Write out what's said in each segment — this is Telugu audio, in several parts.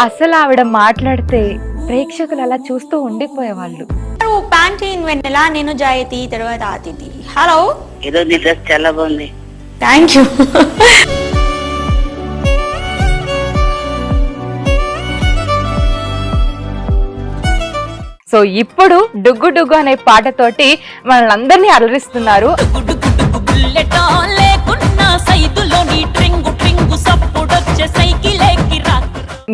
అసలు ఆవిడ మాట్లాడితే ప్రేక్షకులు అలా చూస్తూ ఉండిపోయేవాళ్ళు. ప్యాంటీన్ వెన్నెల, నేను జయతి, తర్వాత అతిథి. హలో, ఏదో నీ డ్రెస్ చాలా బాగుంది. Thank you. సో ఇప్పుడు డుగ్గు డుగ్గు అనే పాటతోటి మనల్ని అలరిస్తున్నారు.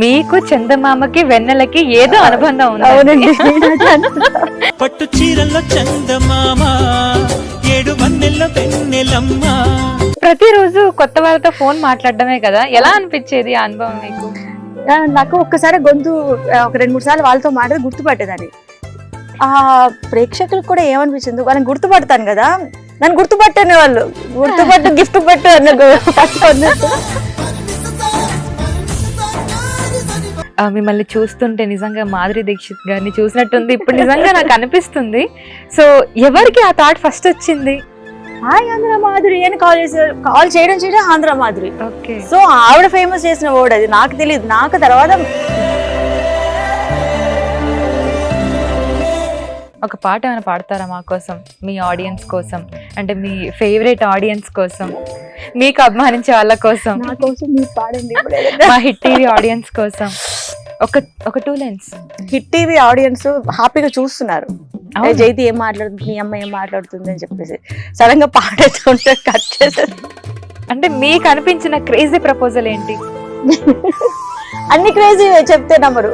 మీకు చందమామకి వెన్నెలకి ఏదో అనుబంధం ఉంది. పట్టు చీరల్లో చందమామ, ఏడు వన్నెల్లో వెన్నెలమ్మ. ప్రతిరోజు కొత్త వాళ్ళతో ఫోన్ మాట్లాడడమే కదా, ఎలా అనిపించేది ఆ అనుభవం మీకు? నాకు ఒక్కసారి గొంతు ఒక 2-3 సార్లు వాళ్ళతో మాట్లాడి గుర్తుపట్టేదాన్ని. ఆ ప్రేక్షకులకు కూడా ఏమనిపించింది, వాళ్ళని గుర్తుపడతాను కదా, నన్ను గుర్తుపట్టని వాళ్ళు గుర్తుపట్టు గిఫ్ట్ పట్టు అన్నట్టు. మిమ్మల్ని చూస్తుంటే నిజంగా మాధురి దీక్షిత్ గారిని చూసినట్టుంది ఇప్పుడు నిజంగా నాకు అనిపిస్తుంది. సో ఎవరికి ఆ థాట్ ఫస్ట్ వచ్చింది? హాయ్ ఆంధ్ర మాధురి అని కాల్ చేయడం ఆంధ్ర మాధురి. ఓకే. సో ఆవిడ ఫేమస్ చేసిన వర్డ్ అది, నాకు తెలియదు. నాకు తర్వాత ఒక పాట ఏమైనా పాడతారా మా కోసం, మీ ఆడియన్స్ కోసం, అంటే మీ ఫేవరెట్ ఆడియన్స్ కోసం, మీకు అభిమానించే వాళ్ళ కోసం, నా కోసం మీరు పాడండి. మా హిట్ టీవీ ఆడియన్స్ కోసం ఒక 2 lines. హిట్ టీవీ ఆడియన్స్ హ్యాపీగా చూస్తున్నారు. జైతి ఏం మాట్లాడుతుంది, మీ అమ్మ ఏం మాట్లాడుతుంది అని చెప్పేసి సడన్ గా పాడేస్తుంటే కట్ చేసేది. అంటే మీకు అనిపించిన క్రేజీ ప్రపోజల్ ఏంటి? అన్ని క్రేజీ చెప్తే నమ్మరు.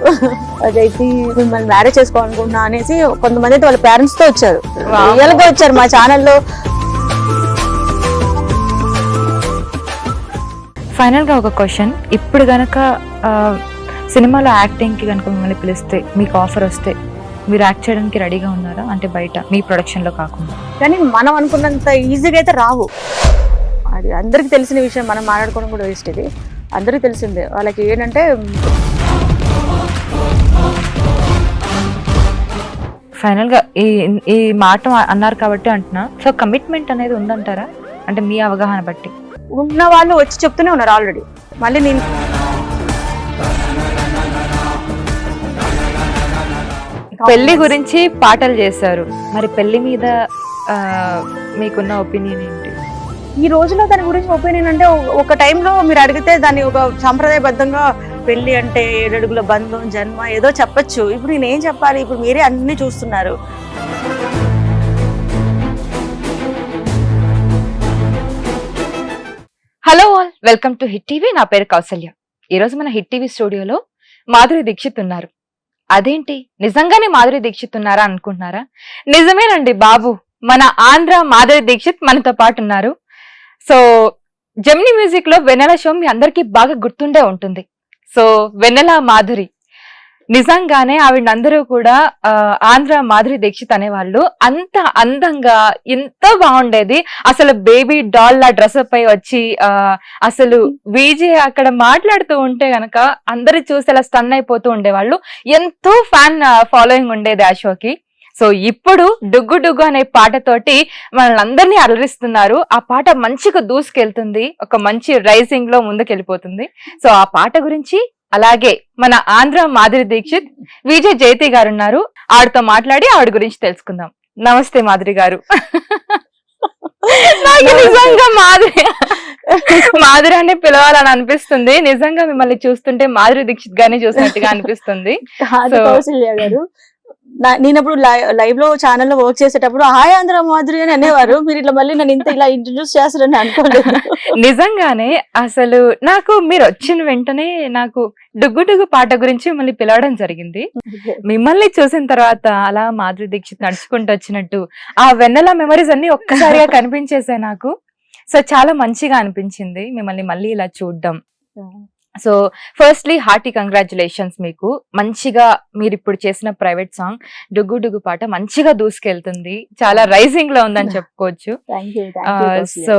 జైతి మిమ్మల్ని మ్యారేజ్ చేసుకోవాలనుకుంటున్నా అనేసి కొంతమంది అయితే వాళ్ళ పేరెంట్స్ తో వచ్చారు, రియల్ గా వచ్చారు మా ఛానల్లో. ఫైనల్ గా ఒక క్వశ్చన్, ఇప్పుడు గనక సినిమాలో యాక్టింగ్ కి కనుక మిమ్మల్ని పిలిస్తే, మీకు ఆఫర్ వస్తే మీరు యాక్ట్ చేయడానికి రెడీగా ఉన్నారా? అంటే బయట మీ ప్రొడక్షన్ లో కాకుండా. కానీ మనం అనుకున్నంత ఈజీగా అయితే రావు. అది అందరికి తెలిసిన విషయం, మనం మాట్లాడుకోవడం కూడా వేస్ట్. ఇది అందరికి తెలిసిందే. వాళ్ళకి ఏంటంటే ఫైనల్ గా ఈ మాట అన్నారు కాబట్టి అంటున్నా, సో కమిట్మెంట్ అనేది ఉందంటారా? అంటే మీ అవగాహన బట్టి ఉన్న వాళ్ళు వచ్చి చెప్తూనే ఉన్నారు ఆల్రెడీ. మళ్ళీ నేను పెళ్లి గురించి పాటలు చేశారు, మరి పెళ్లి మీద మీకున్న ఒపీనియన్ ఏంటి? ఈ రోజులో దాని గురించి ఒపీనియన్ అంటే, ఒక టైంలో మీరు అడిగితే దాన్ని ఒక సాంప్రదాయబద్ధంగా పెళ్లి అంటే 7 అడుగుల బంధం, జన్మ ఏదో చెప్పచ్చు. ఇప్పుడు నేనేం చెప్పాలి? ఇప్పుడు మీరే అన్ని చూస్తున్నారు. Hello all, welcome to hit TV. నా పేరు కౌసల్య. ఈరోజు మన హిట్ టీవీ స్టూడియోలో మాధురి దీక్షిత్ ఉన్నారు. అదేంటి, నిజంగానే మాధురి దీక్షిత్ ఉన్నారా అనుకుంటున్నారా? నిజమేనండి బాబు, మన ఆంధ్ర మాధురి దీక్షిత్ మనతో పాటు ఉన్నారు. సో జెమినీ మ్యూజిక్ లో వెన్నెల షో మీ అందరికీ బాగా గుర్తుండే ఉంటుంది. సో వెన్నెల మాధురి, నిజంగానే ఆవిడందరూ కూడా ఆంధ్ర మాధురి దీక్షిత్ అనేవాళ్ళు. అంత అందంగా, ఎంతో బాగుండేది. అసలు బేబీ డాల్ లా డ్రెస్అప్ అయి వచ్చి అసలు విజే అక్కడ మాట్లాడుతూ ఉంటే గనక అందరు చూసి అలా స్టన్ అయిపోతూ ఉండేవాళ్ళు. ఎంతో ఫ్యాన్ ఫాలోయింగ్ ఉండేది ఆ షోకి. సో ఇప్పుడు డుగ్గు డుగ్గు అనే పాటతోటి మనల్ని అలరిస్తున్నారు. ఆ పాట మంచిగా దూసుకెళ్తుంది, ఒక మంచి రైజింగ్ లో ముందుకెళ్ళిపోతుంది. సో ఆ పాట గురించి, అలాగే మన ఆంధ్ర మాధురి దీక్షిత్ విజయ్ జయతి గారు ఉన్నారు. ఆవిడతో మాట్లాడి ఆవిడ గురించి తెలుసుకుందాం. నమస్తే మాధురి గారు. నాకు నిజంగా మాధురి అనే పిలవాలని అనిపిస్తుంది. నిజంగా మిమ్మల్ని చూస్తుంటే మాధురి దీక్షిత్ గారిని చూసినట్టుగా అనిపిస్తుంది. కౌసల్య గారు, నేనప్పుడు లైవ్ లో ఛానల్లో వర్క్ చేసేటప్పుడు హాయ్ ఆంధ్ర మాధురి అని అనేవారు. మీరు ఇట్లా మళ్ళీ నన్ను ఇంత ఇలా ఇంట్రడ్యూస్ చేస్తారని అనుకోలేదు. నిజంగానే అసలు నాకు మీరు వచ్చిన వెంటనే నాకు డుగ్గు డుగ్గు పాట గురించి మిమ్మల్ని పిలవడం జరిగింది. మిమ్మల్ని చూసిన తర్వాత అలా మాధురి దీక్షిత్ నడుచుకుంటూ వచ్చినట్టు ఆ వెన్నెల మెమరీస్ అన్ని ఒక్కసారిగా కనిపించేసాయి నాకు. సో చాలా మంచిగా అనిపించింది మిమ్మల్ని మళ్ళీ ఇలా చూడడం. సో ఫస్ట్లీ హార్టీ కంగ్రాచులేషన్స్ మీకు. మంచిగా మీరు ఇప్పుడు చేసిన ప్రైవేట్ సాంగ్ డుగ్గు డుగ్గు పాట మంచిగా దూసుకెళ్తుంది, చాలా రైజింగ్ లో ఉందని చెప్పుకోవచ్చు. సో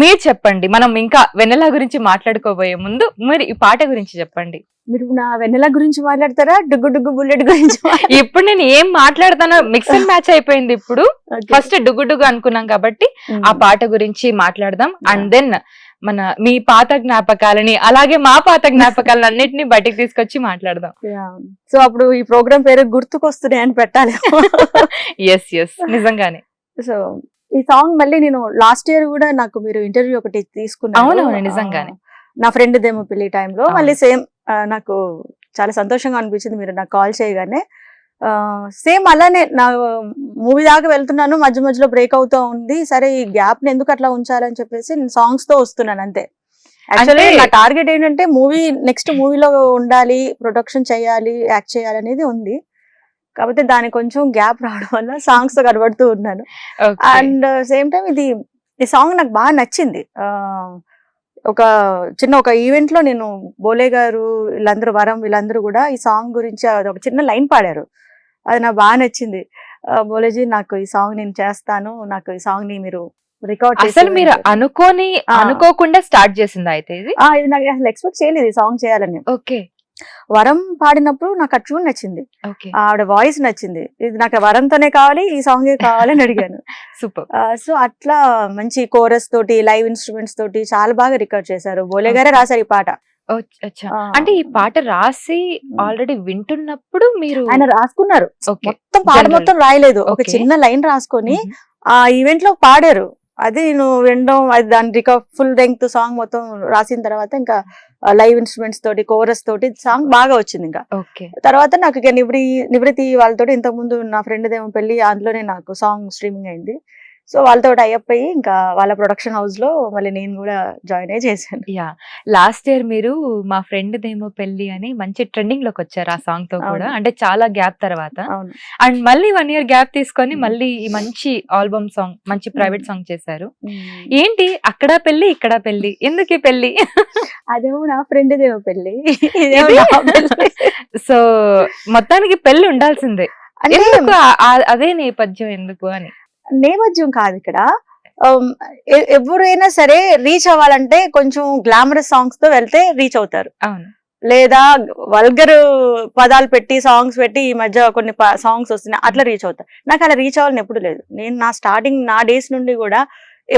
మీరు చెప్పండి, మనం ఇంకా వెన్నెల గురించి మాట్లాడుకోబోయే ముందు మీరు ఈ పాట గురించి చెప్పండి. మీరు నా వెన్నెల గురించి మాట్లాడతారా, డుగ్గు డుగ్గు బుల్లెట్ గురించి? ఇప్పుడు నేను ఏం మాట్లాడతానో మిక్స్ అండ్ మ్యాచ్ అయిపోయింది. ఇప్పుడు ఫస్ట్ డుగ్గు డుగ్గు అనుకున్నాం కాబట్టి ఆ పాట గురించి మాట్లాడదాం. అండ్ దెన్ మన మీ పాత జ్ఞాపకాలని అలాగే మా పాత జ్ఞాపకాలను అన్నిటిని బయటికి తీసుకొచ్చి మాట్లాడదాం. సో అప్పుడు ఈ ప్రోగ్రామ్ పేరు గుర్తుకొస్తున్నాయి అని పెట్టాలి. ఎస్ నిజంగానే. సో ఈ సాంగ్ మళ్ళీ నేను లాస్ట్ ఇయర్ కూడా నాకు మీరు ఇంటర్వ్యూ ఒకటి తీసుకున్నాను. అవునవును, నిజంగానే. నా ఫ్రెండ్ దేమో పెళ్లి టైంలో మళ్ళీ సేమ్ నాకు చాలా సంతోషంగా అనిపించింది మీరు నాకు కాల్ చేయగానే. సేమ్ అలానే నా మూవీ దాకా వెళ్తున్నాను, మధ్య మధ్యలో బ్రేక్ అవుతూ ఉంది. సరే ఈ గ్యాప్ ని ఎందుకు అట్లా ఉంచాలని చెప్పేసి నేను సాంగ్స్ తో వస్తున్నాను అంతే. యాక్చువల్లీ నా టార్గెట్ ఏంటంటే మూవీ నెక్స్ట్ మూవీలో ఉండాలి, ప్రొడక్షన్ చేయాలి, యాక్ట్ చేయాలి అనేది ఉంది. కాకపోతే దానికి కొంచెం గ్యాప్ రావడం వల్ల సాంగ్స్ తో కనబడుతూ ఉన్నాను. అండ్ సేమ్ టైం ఈ సాంగ్ నాకు బాగా నచ్చింది. ఒక ఈవెంట్ లో నేను బోలే గారు వీళ్ళందరూ వీళ్ళందరూ కూడా ఈ సాంగ్ గురించి ఒక చిన్న లైన్ పాడారు. అది నాకు బాగా నచ్చింది. బోలేజీ నాకు ఈ సాంగ్ నేను చేస్తాను, నాకు ఈ సాంగ్ ని మీరు రికార్డ్ అసలు మీరు అనుకోకుండా స్టార్ట్ చేసిందా అయితే ఇది? ఇది నాకు అసలు ఎక్స్పెక్ట్ చేయలేదు ఈ సాంగ్ చేయాలని. ఓకే. వరం పాడినప్పుడు నాకు ఆ ట్యూన్ నచ్చింది, ఆవిడ వాయిస్ నచ్చింది. ఇది నాకు వరంతోనే కావాలి, ఈ సాంగ్ కావాలి అని అడిగాను. సూపర్. సో అట్లా మంచి కోరస్ తోటి లైవ్ ఇన్స్ట్రుమెంట్స్ తోటి చాలా బాగా రికార్డ్ చేశారు. బోలే గారే రాశారు ఈ పాట. అంటే ఈ పాట రాసి ఆల్రెడీ వింటున్నప్పుడు మీరు ఆయన రాసుకున్నారు, మొత్తం పాట మొత్తం రాయలేదు, ఒక చిన్న లైన్ రాసుకొని ఆ ఈవెంట్ లో పాడారు. అది నేను వినడం, అది దాని ఫుల్ లెంగ్త్ సాంగ్ మొత్తం రాసిన తర్వాత ఇంకా లైవ్ ఇన్స్ట్రుమెంట్స్ తోటి కోరస్ తోటి సాంగ్ బాగా వచ్చింది. ఇంకా తర్వాత నాకు ఇక నివృత్తి వాళ్ళతో ఇంతకు ముందు నా ఫ్రెండ్ దేమో పెళ్లి అందులోనే నాకు సాంగ్ స్ట్రీమింగ్ అయింది. సో వాళ్ళతో టైఅప్ అయ్యి ఇంకా వాళ్ళ ప్రొడక్షన్ హౌస్ లో మళ్ళీ నేను కూడా జాయిన్ అయ్యి చేశాను. లాస్ట్ ఇయర్ మీరు మా ఫ్రెండ్ దేమో పెళ్లి అని మంచి ట్రెండింగ్ లోకి వచ్చారు ఆ సాంగ్ తో కూడా, అంటే చాలా గ్యాప్ తర్వాత. అండ్ మళ్ళీ 1 year గ్యాప్ తీసుకొని మళ్ళీ ఈ మంచి ఆల్బమ్ సాంగ్, మంచి ప్రైవేట్ సాంగ్ చేశారు. ఏంటి అక్కడ పెళ్లి ఇక్కడ పెళ్లి, ఎందుకు ఈ పెళ్లి? అదేమో నా ఫ్రెండ్ దేమో పెళ్లి. సో మొత్తానికి పెళ్లి ఉండాల్సిందే, అదే నేపథ్యం ఎందుకు అని? నేపథ్యం కాదు ఇక్కడ. ఎవరైనా సరే రీచ్ అవ్వాలంటే కొంచెం గ్లామరస్ సాంగ్స్ తో వెళ్తే రీచ్ అవుతారు, లేదా వల్గర్ పదాలు పెట్టి సాంగ్స్ పెట్టి ఈ మధ్య కొన్ని సాంగ్స్ వస్తున్నాయి అట్లా రీచ్ అవుతారు. నాకు అలా రీచ్ అవ్వాలని ఎప్పుడు లేదు. నేను నా స్టార్టింగ్ నా డేస్ నుండి కూడా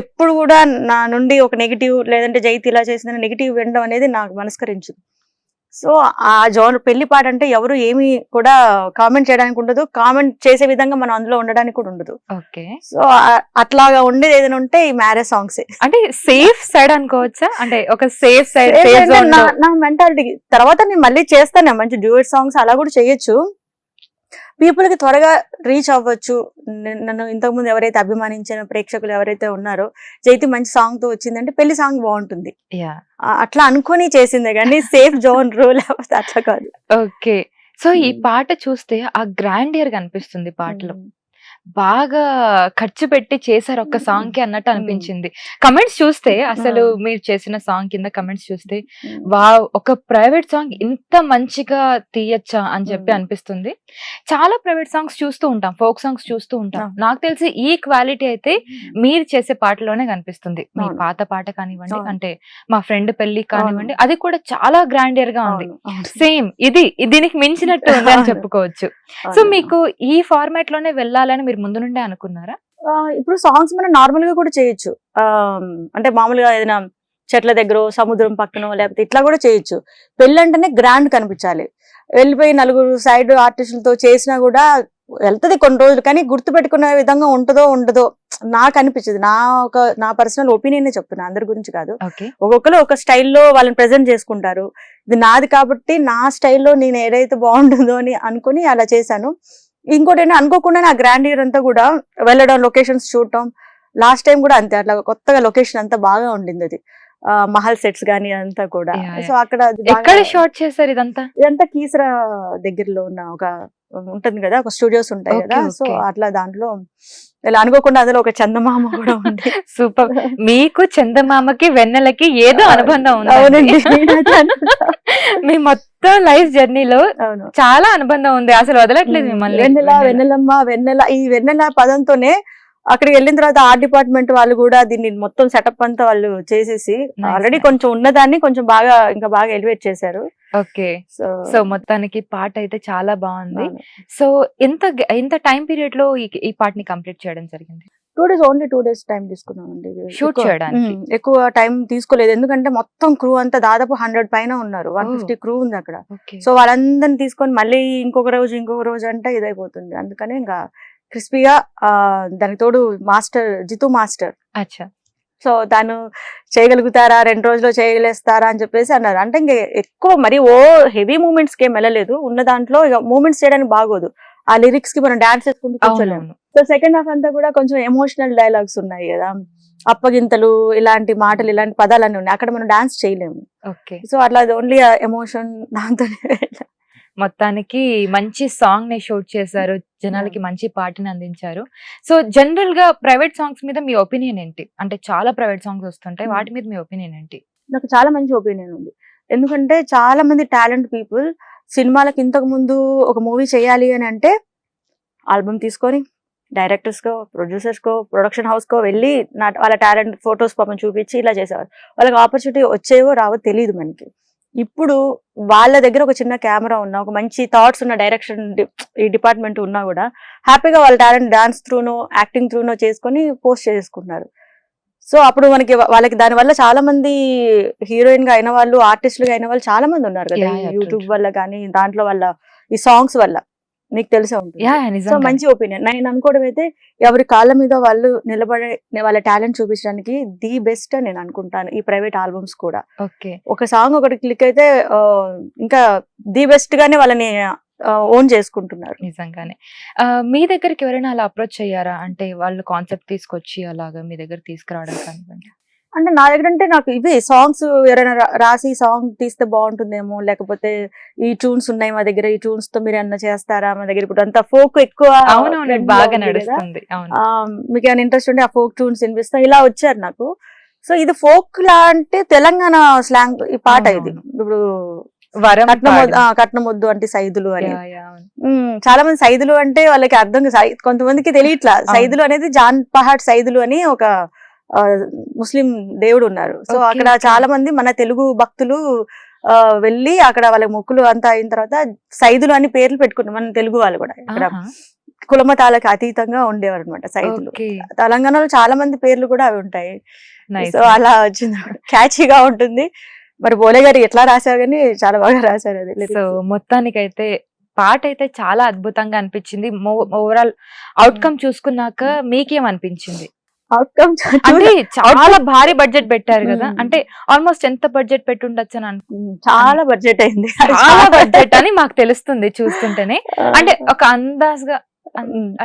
ఎప్పుడు కూడా నా నుండి ఒక నెగిటివ్, లేదంటే జైతి ఇలా చేసిన నెగిటివ్ వినడం అనేది నాకు మనస్కరించదు. సో ఆ జోనర్ పెళ్లి పాట అంటే ఎవరు ఏమి కూడా కామెంట్ చేయడానికి ఉండదు, కామెంట్ చేసే విధంగా మనం అందులో ఉండడానికి కూడా ఉండదు. సో అట్లాగా ఉండేది ఏదైనా ఉంటే ఈ మ్యారేజ్ సాంగ్స్. అంటే సేఫ్ సైడ్ అనుకోవచ్చా? అంటే ఒక సేఫ్ సైడ్ నా మెంటాలిటీ. తర్వాత నేను మళ్ళీ చేస్తాను మంచి డ్యూయట్ సాంగ్స్ అలా కూడా చేయొచ్చు, పీపుల్ కి త్వరగా రీచ్ అవ్వచ్చు. నన్ను ఇంతకు ముందు ఎవరైతే అభిమానించిన ప్రేక్షకులు ఎవరైతే ఉన్నారో, జైతి మంచి సాంగ్ తో వచ్చిందంటే పెళ్లి సాంగ్ బాగుంటుంది అట్లా అనుకుని చేసిందే కానీ సేఫ్ జోన్ రూల్ అట్లా కాదు. ఓకే. సో ఈ పాట చూస్తే ఆ గ్రాండియర్ కనిపిస్తుంది పాటలో, బాగా ఖర్చు పెట్టి చేశారు ఒక్క సాంగ్ కి అన్నట్టు అనిపించింది. కమెంట్స్ చూస్తే అసలు మీరు చేసిన సాంగ్ కింద కమెంట్స్ చూస్తే వావ్, ఒక ప్రైవేట్ సాంగ్ ఇంత మంచిగా తీయచ్చా అని చెప్పి అనిపిస్తుంది. చాలా ప్రైవేట్ సాంగ్స్ చూస్తూ ఉంటాం, ఫోక్ సాంగ్స్ చూస్తూ ఉంటాం. నాకు తెలిసి ఈ క్వాలిటీ అయితే మీరు చేసే పాటలోనే కనిపిస్తుంది. మీ పాత పాట కానివ్వండి, అంటే మా ఫ్రెండ్ పెళ్లి కానివ్వండి, అది కూడా చాలా గ్రాండియర్ గా ఉంది. సేమ్ ఇది దీనికి మించినట్టు ఉంది అని చెప్పుకోవచ్చు. సో మీకు ఈ ఫార్మాట్ లోనే వెళ్ళాలని మీరు ముందు నుండే అనుకున్నారా? ఇప్పుడు సాంగ్స్ మనం నార్మల్ గా కూడా చేయొచ్చు, అంటే మామూలుగా ఏదైనా చెట్ల దగ్గర, సముద్రం పక్కన, లేకపోతే ఇట్లా కూడా చేయొచ్చు. పెళ్లి అంటేనే గ్రాండ్ కనిపించాలి. వెళ్ళిపోయి నలుగురు సైడ్ ఆర్టిస్టులతో చేసినా కూడా వెళ్తుంది కొన్ని రోజులు, కానీ గుర్తు పెట్టుకునే విధంగా ఉంటుందో ఉండదో నాకు అనిపించదు. నా పర్సనల్ ఒపీనియన్ చెప్తున్నా, అందరి గురించి కాదు. ఒక్కొక్కరు ఒక స్టైల్లో వాళ్ళని ప్రెజెంట్ చేసుకుంటారు. ఇది నాది కాబట్టి నా స్టైల్లో నేను ఏదైతే బాగుంటుందో అని అనుకుని అలా చేశాను. ఇంకోటి ఏంటంటే అనుకోకుండా నా గ్రాండ్ ఇయర్ అంతా కూడా వెళ్ళడం, లొకేషన్స్ చూడటం. లాస్ట్ టైం కూడా అంతే, అట్లా కొత్తగా లొకేషన్ అంతా బాగా ఉండింది. అది మహల్ సెట్స్ గానీ అంతా కూడా. సో అక్కడ ఎక్కడ షాట్ చేశారు ఇదంతా కీసర దగ్గరలో ఉన్న ఒక ఉంటుంది కదా, ఒక స్టూడియోస్ ఉంటాయి కదా. సో అట్లా దాంట్లో ఇలా అనుకోకుండా అందులో ఒక చందమామ కూడా ఉంది. సూపర్. మీకు చందమామకి వెన్నెలకి ఏదో అనుబంధం ఉంది. అవునండి, మీ మొత్తం లైఫ్ జర్నీలో చాలా అనుబంధం ఉంది, అసలు వదలట్లేదు మిమ్మల్ని. వెన్నెలమ్మ, వెన్నెల, ఈ వెన్నెల పదంతోనే అక్కడికి వెళ్ళిన తర్వాత ఆర్ట్ డిపార్ట్మెంట్ వాళ్ళు కూడా దీన్ని మొత్తం సెటప్ అంతా వాళ్ళు చేసేసి ఆల్రెడీ కొంచెం ఉన్నదాన్ని కొంచెం బాగా ఇంకా బాగా ఎలివేట్ చేశారు. ఓకే. సో మొత్తానికి పాట అయితే చాలా బాగుంది. సో ఎంత టైం పీరియడ్ లో ఈ పాటని కంప్లీట్ చేయడం జరిగింది? ఓన్లీ 2 days టైం తీసుకున్నామండి. షూట్ చేయడానికి ఎక్కువ టైం తీసుకోలేదు, ఎందుకంటే మొత్తం క్రూ అంతా దాదాపు 100 పైన ఉన్నారు, 150 క్రూ ఉంది అక్కడ. సో వాళ్ళందరిని తీసుకొని మళ్ళీ ఇంకొక రోజు అంటే ఇదైపోతుంది. అందుకని ఇంకా క్రిస్పీగా దానికి తోడు జితు మాస్టర్. అచ్చా. సో తను చేయగలుగుతారా, 2 రోజుల్లో చేయగలేస్తారా అని చెప్పేసి అన్నారు. అంటే ఇంక ఎక్కువ మరి హెవీ మూమెంట్స్ కి ఏం వెళ్ళలేదు, ఉన్న దాంట్లో ఇక మూమెంట్స్ చేయడానికి బాగోదు, ఆ లిరిక్స్ కి మనం డాన్స్ చేసుకుంటూ కూర్చోలేము. సో సెకండ్ హాఫ్ అంతా కూడా కొంచెం ఎమోషనల్ డైలాగ్స్ ఉన్నాయి కదా, అప్పగింతలు, ఇలాంటి మాటలు, ఇలాంటి పదాలన్నీ ఉన్నాయి, అక్కడ మనం డాన్స్ చేయలేము. సో అట్లా ఓన్లీ ఓన్లీ దాంతో మొత్తానికి మంచి సాంగ్ ని షూట్ చేశారు, జనాలకి మంచి పాటని అందించారు. సో జనరల్ గా ప్రైవేట్ సాంగ్స్ మీద మీ ఒపీనియన్ ఏంటి? అంటే చాలా ప్రైవేట్ సాంగ్స్ వస్తుంటాయి, వాటి మీద మీ ఒపీనియన్ ఏంటి? నాకు చాలా మంచి ఒపీనియన్ ఉంది, ఎందుకంటే చాలా మంది టాలెంట్ పీపుల్ సినిమాలకు ఇంతకు ముందు ఒక మూవీ చేయాలి అని అంటే ఆల్బమ్ తీసుకొని డైరెక్టర్స్ కో, ప్రొడ్యూసర్స్ కో, ప్రొడక్షన్ హౌస్ కో వెళ్ళి వాళ్ళ టాలెంట్ ఫొటోస్ పాపం చూపించి ఇలా చేసేవారు. వాళ్ళకి ఆపర్చునిటీ వచ్చేవో రావో తెలియదు మనకి. ఇప్పుడు వాళ్ళ దగ్గర ఒక చిన్న కెమెరా ఉన్నా, ఒక మంచి థాట్స్ ఉన్న డైరెక్షన్ ఈ డిపార్ట్మెంట్ ఉన్నా కూడా హ్యాపీగా వాళ్ళ టాలెంట్ డాన్స్ త్రూనో, యాక్టింగ్ త్రూనో చేసుకొని పోస్ట్ చేసుకుంటున్నారు. సో అప్పుడు వాళ్ళకి దానివల్ల చాలా మంది హీరోయిన్ గా అయిన వాళ్ళు, ఆర్టిస్టులుగా అయిన వాళ్ళు చాలా మంది ఉన్నారు కదా, యూట్యూబ్ వల్ల కానీ దాంట్లో వల్ల, ఈ సాంగ్స్ వల్ల, నీకు తెలిసే ఉంటుంది. సో మంచి ఒపీనియన్. నేను అనుకోవడం అయితే ఎవరి కాళ్ళ మీద వాళ్ళు నిలబడే వాళ్ళ టాలెంట్ చూపించడానికి ది బెస్ట్ అని నేను అనుకుంటాను. ఈ ప్రైవేట్ ఆల్బమ్స్ కూడా ఒక సాంగ్ ఒకటి క్లిక్ అయితే ఇంకా ది బెస్ట్ గానే వాళ్ళని ఓన్ చేసుకుంటున్నారు. నిజంగానే. మీ దగ్గరికి ఎవరైనా అలా అప్రోచ్ అయ్యారా? అంటే వాళ్ళు కాన్సెప్ట్ తీసుకొచ్చి అలాగా మీ దగ్గర తీసుకురావడం కానివ్వండి. అంటే నా దగ్గర అంటే నాకు ఇవి సాంగ్స్ ఎవరైనా రాసి సాంగ్ తీస్తే బాగుంటుందేమో, లేకపోతే ఈ ట్యూన్స్ ఉన్నాయి మా దగ్గర, ఈ ట్యూన్స్ తో మీరు ఏమన్నా చేస్తారా మా దగ్గర, ఇప్పుడు అంతా ఫోక్ ఎక్కువ బాగా నడుస్తుంది, మీకు ఏమైనా ఇంట్రెస్ట్ ఉంటే ఆ ఫోక్ ట్యూన్స్ వినిపిస్తాం, ఇలా వచ్చారు నాకు. సో ఇది ఫోక్ లా అంటే తెలంగాణ స్లాంగ్ ఈ పాట, ఇది ఇప్పుడు కట్నమొద్దు అంటే సైదులు అని. చాలా మంది సైదులు అంటే వాళ్ళకి అర్థం, కొంతమందికి తెలియట్లా. సైదులు అనేది జాన్ పహాడ్ సైదులు అని ఒక ముస్లిం దేవుడు ఉన్నారు. సో అక్కడ చాలా మంది మన తెలుగు భక్తులు వెళ్ళి అక్కడ వాళ్ళ మొక్కులు అంతా అయిన తర్వాత సైదులు అని పేర్లు పెట్టుకున్నారు మన తెలుగు వాళ్ళు కూడా. ఇక్కడ కులమతాలకు అతీతంగా ఉండేవారు అనమాట సైదులు. తెలంగాణలో చాలా మంది పేర్లు కూడా అవి ఉంటాయి. సో అలా వచ్చింది, క్యాచీగా ఉంటుంది. మరి బోలే గారు ఎట్లా రాశారు కానీ చాలా బాగా రాశారు అది. సో మొత్తానికైతే పాట అయితే చాలా అద్భుతంగా అనిపించింది. ఓవరాల్ అవుట్కమ్ చూసుకున్నాక మీకేమనిపించింది? అవుట్కమ్ అంటే చాలా భారీ బడ్జెట్ పెట్టారు కదా, అంటే ఆల్మోస్ట్ ఎంత బడ్జెట్ పెట్టి ఉండొచ్చు అని చాలా బడ్జెట్ అయింది, చాలా బడ్జెట్ అని మాకు తెలుస్తుంది చూస్తుంటేనే. అంటే ఒక అందాజ్గా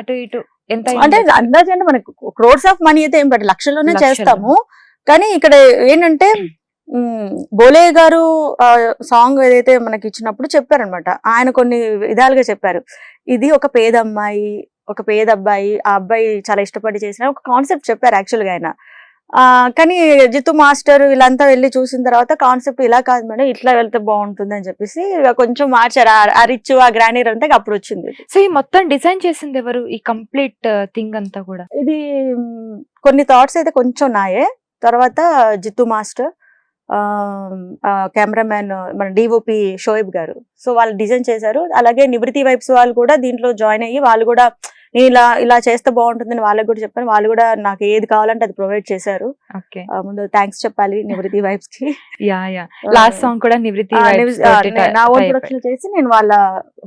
అటు ఇటు ఎంత అంటే అందాజ్ అంటే మనకు క్రోర్స్ ఆఫ్ మనీ అయితే ఏం పెట్టాలి, లక్షల్లోనే చేస్తాము. కానీ ఇక్కడ ఏంటంటే బోలే గారు సాంగ్ ఏదైతే మనకి ఇచ్చినప్పుడు చెప్పారనమాట, ఆయన కొన్ని విధాలుగా చెప్పారు. ఇది ఒక పేద అమ్మాయి, ఒక పేద అబ్బాయి, ఆ అబ్బాయి చాలా ఇష్టపడి చేసిన ఒక కాన్సెప్ట్ చెప్పారు యాక్చువల్గా ఆయన. కానీ జితు మాస్టర్ వీళ్ళంతా వెళ్ళి చూసిన తర్వాత కాన్సెప్ట్ ఇలా కాదు మేడం, ఇట్లా వెళ్తే బాగుంటుంది అని చెప్పేసి కొంచెం మార్చారు. ఆ రిచ్, ఆ గ్రాండీర్ అంతా అప్పుడు వచ్చింది. సో ఈ మొత్తం డిజైన్ చేసింది ఎవరు? ఈ కంప్లీట్ థింగ్ అంతా కూడా ఇది కొన్ని థాట్స్ అయితే కొంచెం నాయే, తర్వాత జితు మాస్టర్, కెమెరామ్యాన్ మన డిఓపి షోయబ్ గారు, సో వాళ్ళు డిజైన్ చేశారు. అలాగే నివృత్తి వైబ్స్ వాళ్ళు కూడా దీంట్లో జాయిన్ అయ్యి వాళ్ళు కూడా ఇలా చేస్తే బాగుంటుందని వాళ్ళకి కూడా చెప్పాను. వాళ్ళు కూడా నాకు ఏది కావాలంటే అది ప్రొవైడ్ చేశారు. ముందు థ్యాంక్స్ చెప్పాలి నివృత్తి వైబ్స్ కి. లాస్ట్ సాంగ్ కూడా నివృత్తి నా ఓన్ ప్రొడక్షన్ చేసి నేను వాళ్ళ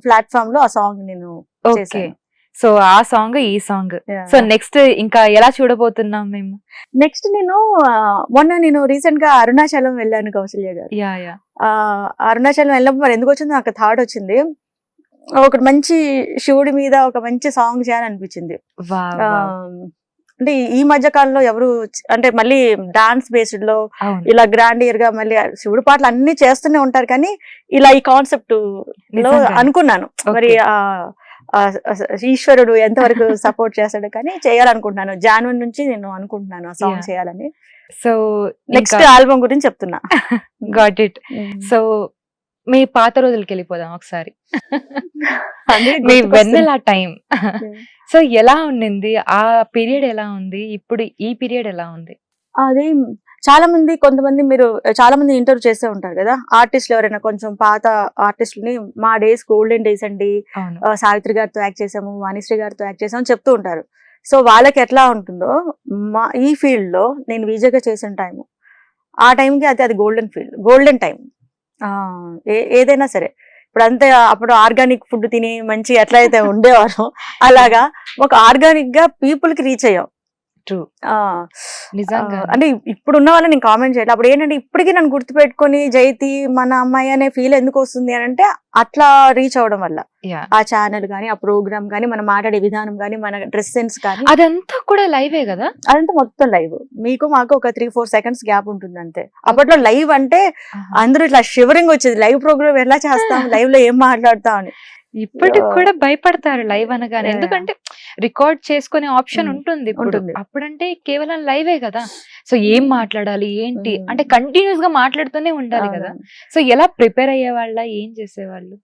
ప్లాట్ఫామ్ లో ఆ సాంగ్ నేను చేశాను. సో ఆ సాంగ్, ఈ సాంగ్. సో నెక్స్ట్ ఇంకా ఎలా చూడబోతున్నాం మేము? నెక్స్ట్ నేను రీసెంట్ గా అరుణాచలం వెళ్ళాను కౌసల్య గారు. అరుణాచలం వెళ్ళినప్పుడు మరి ఎందుకు వచ్చింది నాకు థాట్ వచ్చింది, ఒక మంచి శివుడి మీద ఒక మంచి సాంగ్ చేయాలనిపించింది. అంటే ఈ మధ్య కాలంలో ఎవరు అంటే మళ్ళీ డాన్స్ బేస్డ్ లో ఇలా గ్రాండియర్ గా మళ్ళీ శివుడి పాటలు అన్ని చేస్తూనే ఉంటారు, కానీ ఇలా ఈ కాన్సెప్ట్ లో అనుకున్నాను. మరి ఈశ్వరుడు ఎంతవరకు సపోర్ట్ చేస్తాడు, కానీ చేయాలనుకుంటున్నాను. జనవరి నుంచి నేను అనుకుంటున్నాను ఆ సాంగ్ చేయాలని. సో నెక్స్ట్ ఆల్బమ్ గురించి చెప్తున్నా. Got it. సో మీ పాత రోజులకి వెళ్ళిపోదాం ఒకసారి. మీ వెన్నెల టైం సో ఎలా ఉండింది? ఆ పీరియడ్ ఎలా ఉంది? ఇప్పుడు ఈ పీరియడ్ ఎలా ఉంది? అది కొంతమంది మీరు చాలా మంది ఇంటర్వ్యూ చేస్తూ ఉంటారు కదా, ఆర్టిస్టులు ఎవరైనా కొంచెం పాత ఆర్టిస్టులని, మా డేస్ గోల్డెన్ డేస్ అండి, సావిత్రి గారితో యాక్ట్ చేసాము, వాణిశ్రీ గారితో యాక్ట్ చేసాము చెప్తూ ఉంటారు. సో వాళ్ళకి ఎట్లా ఉంటుందో ఈ ఫీల్డ్ లో నేను విజయగా చేసిన టైం, ఆ టైంకి అది గోల్డెన్ టైం. ఏదైనా సరే ఇప్పుడు అంతే, అప్పుడు ఆర్గానిక్ ఫుడ్ తిని మంచి ఎట్లా అయితే ఉండేవారో అలాగా ఒక ఆర్గానిక్ గా పీపుల్ కి రీచ్ అయ్యాం. ట్రూ, నిజంగా. అంటే ఇప్పుడు ఉన్న వాళ్ళని నేను కామెంట్ చేయాలి. అప్పుడు ఏంటంటే ఇప్పటికీ నన్ను గుర్తుపెట్టుకొని జైతి మన అమ్మాయి అనే ఫీల్ ఎందుకు వస్తుంది అని అంటే అట్లా రీచ్ అవడం వల్ల. ఆ ఛానల్ గానీ, ఆ ప్రోగ్రామ్ గానీ, మనం మాట్లాడే విధానం గానీ, మన డ్రెస్ సెన్స్ కానీ అదంతా కూడా లైవే కదా. అదంతా మొత్తం లైవ్. మీకు మాకు ఒక 3-4 seconds గ్యాప్ ఉంటుంది అంతే. అప్పట్లో లైవ్ అంటే అందరూ ఇట్లా షివరింగ్ వచ్చేది, లైవ్ ప్రోగ్రామ్ ఎలా చేస్తాం, లైవ్ లో ఏం మాట్లాడతాం అని. ఇప్పటికి కూడా భయపడతారు లైవ్ అనగానే, ఎందుకంటే రికార్డ్ చేసుకునే ఆప్షన్ ఉంటుంది ఇప్పుడు. అప్పుడంటే కేవలం లైవే కదా. సో ఏం మాట్లాడాలి ఏంటి అంటే కంటిన్యూస్ గా మాట్లాడుతూనే ఉండాలి కదా. సో ఎలా ప్రిపేర్ అయ్యేవాళ్ళ, ఏం చేసేవాళ్ళు?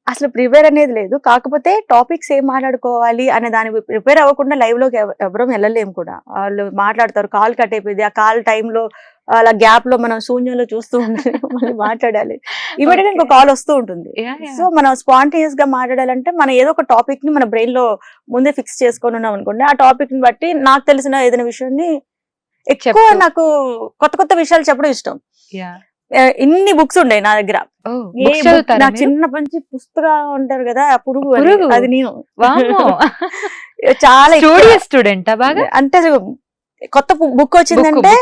అసలు ప్రిపేర్ అనేది లేదు, కాకపోతే టాపిక్స్ ఏం మాట్లాడుకోవాలి అనే దాని ప్రిపేర్ అవ్వకుండా లైవ్ లోకి ఎవరం వెళ్ళలేము కూడా. వాళ్ళు మాట్లాడతారు, కాల్ కట్ అయిపోయింది, ఆ కాల్ టైంలో అలా గ్యాప్ లో మనం శూన్యంలో చూస్తూ ఉండాలి, మళ్ళీ మాట్లాడాలి. ఇమీడియట్ ఇంకో కాల్ వస్తూ ఉంటుంది. సో మనం స్పాంటేనియస్ గా మాట్లాడాలంటే మనం ఏదో ఒక టాపిక్ ని మన బ్రెయిన్ లో ముందే ఫిక్స్ చేసుకొని ఉన్నాం అనుకోండి, ఆ టాపిక్ ని బట్టి నాకు తెలిసిన ఏదైనా విషయాన్ని ఎక్కువ నాకు కొత్త విషయాలు చెప్పడం ఇష్టం. ఇన్ని బుక్స్ ఉండే నా దగ్గర. నాకు చిన్నప్పటి నుంచి పుస్తకాలు ఉంటారు కదా, పురుగు అది నేను చాలా స్టూడెంట్ అంటే కొత్త బుక్ వచ్చిందంటే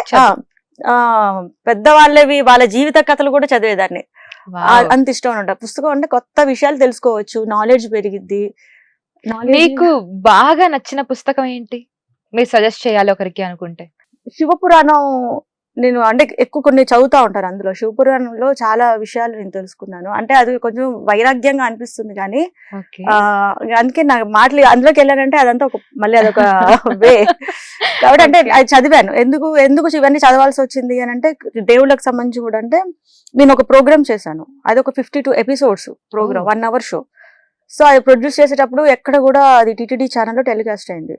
పెద్దవాళ్ళవి వాళ్ళ జీవిత కథలు కూడా చదివేదాన్ని. అంత ఇష్టం అనమాట. పుస్తకం అంటే కొత్త విషయాలు తెలుసుకోవచ్చు, నాలెడ్జ్ పెరిగిద్ది. మీకు బాగా నచ్చిన పుస్తకం ఏంటి మీరు సజెస్ట్ చేయాలి ఒకరికి అనుకుంటే? శివపురాణం నేను అంటే ఎక్కువ కొన్ని చదువుతా ఉంటాను. అందులో శివపురాణంలో చాలా విషయాలు నేను తెలుసుకున్నాను. అంటే అది కొంచెం వైరాగ్యంగా అనిపిస్తుంది కానీ అందుకే నాకు మాటలు అందులోకి వెళ్ళానంటే అదంతా మళ్ళీ అదొక వే కాబట్టి అంటే అది చదివాను. ఎందుకు ఇవన్నీ చదవాల్సి వచ్చింది అని అంటే దేవుళ్ళకి సంబంధించి కూడా. అంటే నేను ఒక ప్రోగ్రామ్ చేశాను, అది ఒక 52 episodes programme, 1 hour show. So అది ప్రొడ్యూస్ చేసేటప్పుడు ఎక్కడ కూడా అది టీటీడీ ఛానల్లో టెలికాస్ట్ అయింది.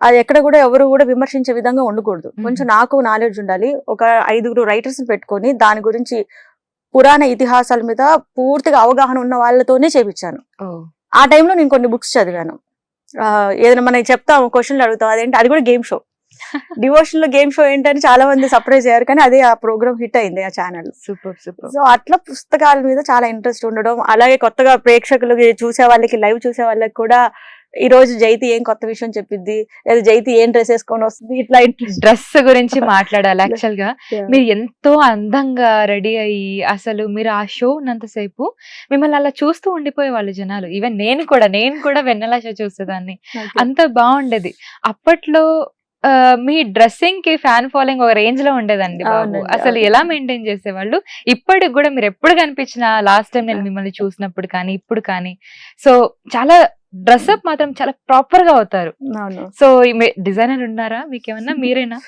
అది ఎక్కడ కూడా ఎవరు కూడా విమర్శించే విధంగా ఉండకూడదు, కొంచెం నాకు నాలెడ్జ్ ఉండాలి. ఒక 5 రైటర్స్ పెట్టుకొని దాని గురించి పురాణ ఇతిహాసాల మీద పూర్తిగా అవగాహన ఉన్న వాళ్ళతోనే చేపించాను. ఆ టైంలో నేను కొన్ని బుక్స్ చదివాను. ఏదైనా మనం చెప్తాం, క్వశ్చన్లు అడుగుతాం, అదేంటి అది కూడా గేమ్ షో. డివోషన్ లో గేమ్ షో ఏంటని చాలా మంది సర్ప్రైజ్ అయ్యారు, కానీ అదే ఆ ప్రోగ్రామ్ హిట్ అయింది ఆ ఛానల్. సూపర్. సో అట్లా పుస్తకాల మీద చాలా ఇంట్రెస్ట్ ఉండడం, అలాగే కొత్తగా ప్రేక్షకులకి చూసే వాళ్ళకి, లైవ్ చూసే వాళ్ళకి కూడా ఈ రోజు జైతి ఏం కొత్త విషయం చెప్పిద్ది, లేదా జైతి ఏం డ్రెస్ వేసుకొని వస్తుంది, ఇట్లా డ్రెస్ గురించి మాట్లాడాలి. యాక్చువల్ గా మీరు ఎంతో అందంగా రెడీ అయ్యి అసలు మీరు ఆ షో ఉన్నంతసేపు మిమ్మల్ని అలా చూస్తూ ఉండిపోయే వాళ్ళు జనాలు. ఈవెన్ నేను కూడా వెన్నెల షో చూసేదాన్ని, అంత బాగుండేది. అప్పట్లో మీ డ్రెస్సింగ్ కి ఫ్యాన్ ఫాలోయింగ్ ఒక రేంజ్ లో ఉండేదండి బాబు. అసలు ఎలా మెయింటైన్ చేసేవాళ్ళు? ఇప్పటికి కూడా మీరు ఎప్పుడు కనిపించినా, లాస్ట్ టైం నేను మిమ్మల్ని చూసినప్పుడు కానీ ఇప్పుడు కానీ, సో చాలా డ్రెస్అప్ మాత్రం చాలా ప్రాపర్ గా అవుతారు. సో డిజైనర్ ఉన్నారా మీకేమన్నా, మీరేనా?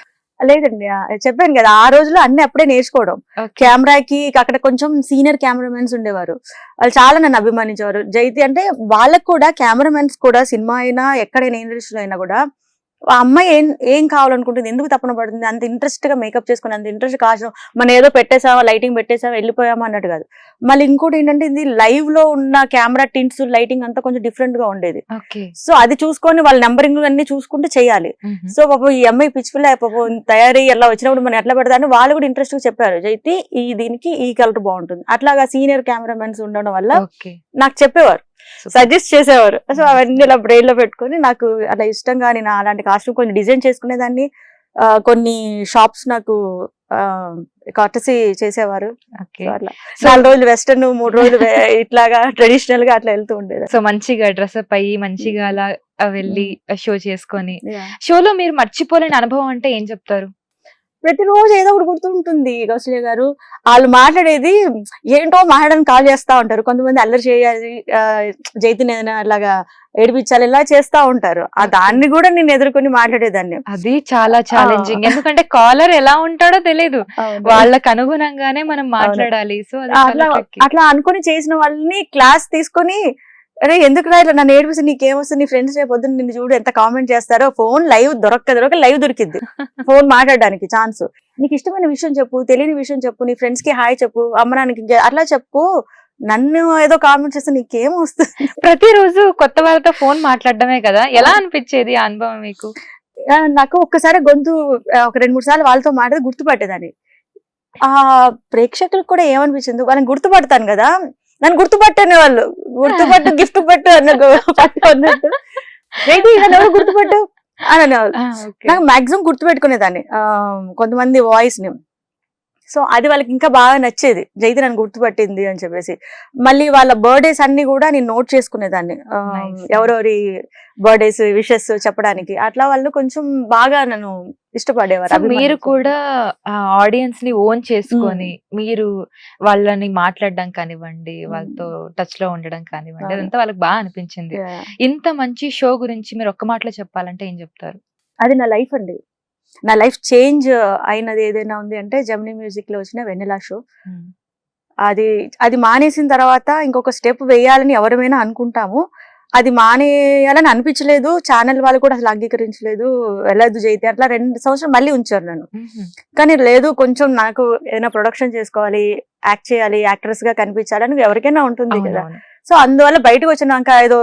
లేదండి, చెప్పాను కదా ఆ రోజులో అన్ని అప్పుడే నేర్చుకోవడం. కెమెరాకి అక్కడ కొంచెం సీనియర్ కెమెరామెన్స్ ఉండేవారు, వాళ్ళు చాలా నన్ను అభిమానించేవారు. జైతి అంటే వాళ్ళకు కూడా కెమెరామెన్స్ కూడా సినిమా అయినా ఎక్కడైనా ఇండస్ట్రీలో అయినా కూడా ఆ అమ్మాయి ఏం కావాలనుకుంటుంది, ఎందుకు తప్పన పడుతుంది, అంత ఇంట్రెస్ట్ గా మేకప్ చేసుకుని, అంత ఇంట్రెస్ట్ కాదు మనం ఏదో పెట్టేసామా, లైటింగ్ పెట్టేసామా, వెళ్ళిపోయామా అన్నట్టు కాదు. మళ్ళీ ఇంకోటి ఏంటంటే ఇది లైవ్ లో ఉన్న కెమెరా టింట్స్, లైటింగ్ అంతా కొంచెం డిఫరెంట్ గా ఉండేది. సో అది చూసుకొని వాళ్ళ నెంబరింగ్ అన్ని చూసుకుంటూ చేయాలి. సో పాపం ఈ అమ్మాయి పిచ్చిపిల్ల పాపం తయారీ ఎలా వచ్చినప్పుడు మనం ఎట్లా పెడతా అని వాళ్ళు కూడా ఇంట్రెస్ట్ గా చెప్పారు. జైతి దీనికి ఈ కలర్ బాగుంటుంది, అట్లాగా సీనియర్ కెమెరామెన్స్ ఉండడం వల్ల నాకు చెప్పేవారు, సజెస్ట్ చేసేవారు. సో అవన్నీ ఇలా బ్రెయిన్ లో పెట్టుకొని నాకు అలా ఇష్టంగా నేను అలాంటి కాస్ట్యూమ్ కొంచెం డిజైన్ చేసుకునేదాన్ని. కొన్ని షాప్స్ నాకు కర్టసీ చేసేవారు. అట్లా 4 రోజులు వెస్టర్న్, 3 రోజులు ఇట్లాగా ట్రెడిషనల్ గా అట్లా వెళ్తూ ఉండేది. సో మంచిగా డ్రెస్అప్ అయ్యి మంచిగా అలా వెళ్ళి షో చేసుకొని, షోలో మీరు మర్చిపోలేని అనుభవం అంటే ఏం చెప్తారు? ప్రతిరోజు ఏదో ఒకటి గుర్తుంటుంది కౌసల్య గారు. వాళ్ళు మాట్లాడేది ఏంటో మాట్లాడడానికి కాల్ చేస్తా ఉంటారు. కొంతమంది అల్లరి చేయాలి, జైతిని ఏదైనా అలాగా ఏడిపించాలి, ఇలా చేస్తా ఉంటారు. ఆ దాన్ని కూడా నేను ఎదుర్కొని మాట్లాడేదాన్ని. అది చాలా ఛాలెంజింగ్, ఎందుకంటే కాలర్ ఎలా ఉంటాడో తెలియదు, వాళ్ళకి అనుగుణంగానే మనం మాట్లాడాలి. సో అట్లా అనుకుని చేసిన వాళ్ళని క్లాస్ తీసుకొని, అరే ఎందుకు ఇట్లా నన్ను ఏడిపిస్తే నీకేమొస్తుంది, నీ ఫ్రెండ్స్ రేపు పొద్దున్న నిన్ను చూడు ఎంత కామెంట్ చేస్తారో, ఫోన్ లైవ్ దొరక్క లైవ్ దొరికిద్ది, ఫోన్ మాట్లాడడానికి ఛాన్స్. నీకు ఇష్టమైన విషయం చెప్పు, తెలియని విషయం చెప్పు, నీ ఫ్రెండ్స్ కి హాయ్ చెప్పు, అమ్మ నాన్నకి అట్లా చెప్పు, నన్ను ఏదో కామెంట్ చేస్తే నీకేం వస్తుంది? ప్రతిరోజు కొత్త వాళ్ళతో ఫోన్ మాట్లాడడమే కదా, ఎలా అనిపించేది ఆ అనుభవం మీకు? నాకు ఒక్కసారి గొంతు ఒక 2-3 సార్లు వాళ్ళతో మాట్లాడి గుర్తుపట్టేదాన్ని. ఆ ప్రేక్షకులకు కూడా ఏమనిపించింది, వాళ్ళని గుర్తుపడతాను కదా, నన్ను గుర్తుపట్టనే వాళ్ళు గుర్తుపట్టు గిఫ్ట్ పెట్టు పట్టు అన్నట్టు, రేటి ఎవరు గుర్తుపట్టు అని అనేవాళ్ళు. నాకు మాక్సిమం గుర్తుపెట్టుకునేదాన్ని కొంతమంది వాయిస్ ని. సో అది వాళ్ళకి ఇంకా బాగా నచ్చేది, జైతి నన్ను గుర్తుపట్టింది అని చెప్పేసి. మళ్ళీ వాళ్ళ బర్త్డేస్ అన్ని కూడా నేను నోట్ చేసుకునేదాన్ని, ఎవరెవరి బర్త్డేస్ విషెస్ చెప్పడానికి. అట్లా వాళ్ళు కొంచెం బాగా నన్ను ఇష్టపడేవారు. మీరు కూడా ఆడియన్స్ ని ఓన్ చేసుకొని మీరు వాళ్ళని మాట్లాడడం కానివ్వండి, వాళ్ళతో టచ్ లో ఉండడం కానివ్వండి, అదంతా వాళ్ళకి బాగా అనిపించింది. ఇంత మంచి షో గురించి మీరు ఒక్క మాటలో చెప్పాలంటే ఏం చెప్తారు? అది నా లైఫ్ అండి. నా లైఫ్ చేంజ్ అయినది ఏదైనా ఉంది అంటే జెమినీ మ్యూజిక్ లో వచ్చిన వెన్నెలా షో. అది మానేసిన తర్వాత ఇంకొక స్టెప్ వేయాలని ఎవరమైనా అనుకుంటాము, అది మానేయాలని అనిపించలేదు. ఛానల్ వాళ్ళు కూడా అసలు అంగీకరించలేదు, వెళ్ళదు జైతే అట్లా 2 సంవత్సరాలు మళ్ళీ ఉంచారు నన్ను. కానీ లేదు, కొంచెం నాకు ఏదైనా ప్రొడక్షన్ చేసుకోవాలి, యాక్ట్ చేయాలి, యాక్ట్రెస్ గా కనిపించాలని ఎవరికైనా ఉంటుంది కదా. సో అందువల్ల బయటకు వచ్చినాక ఏదో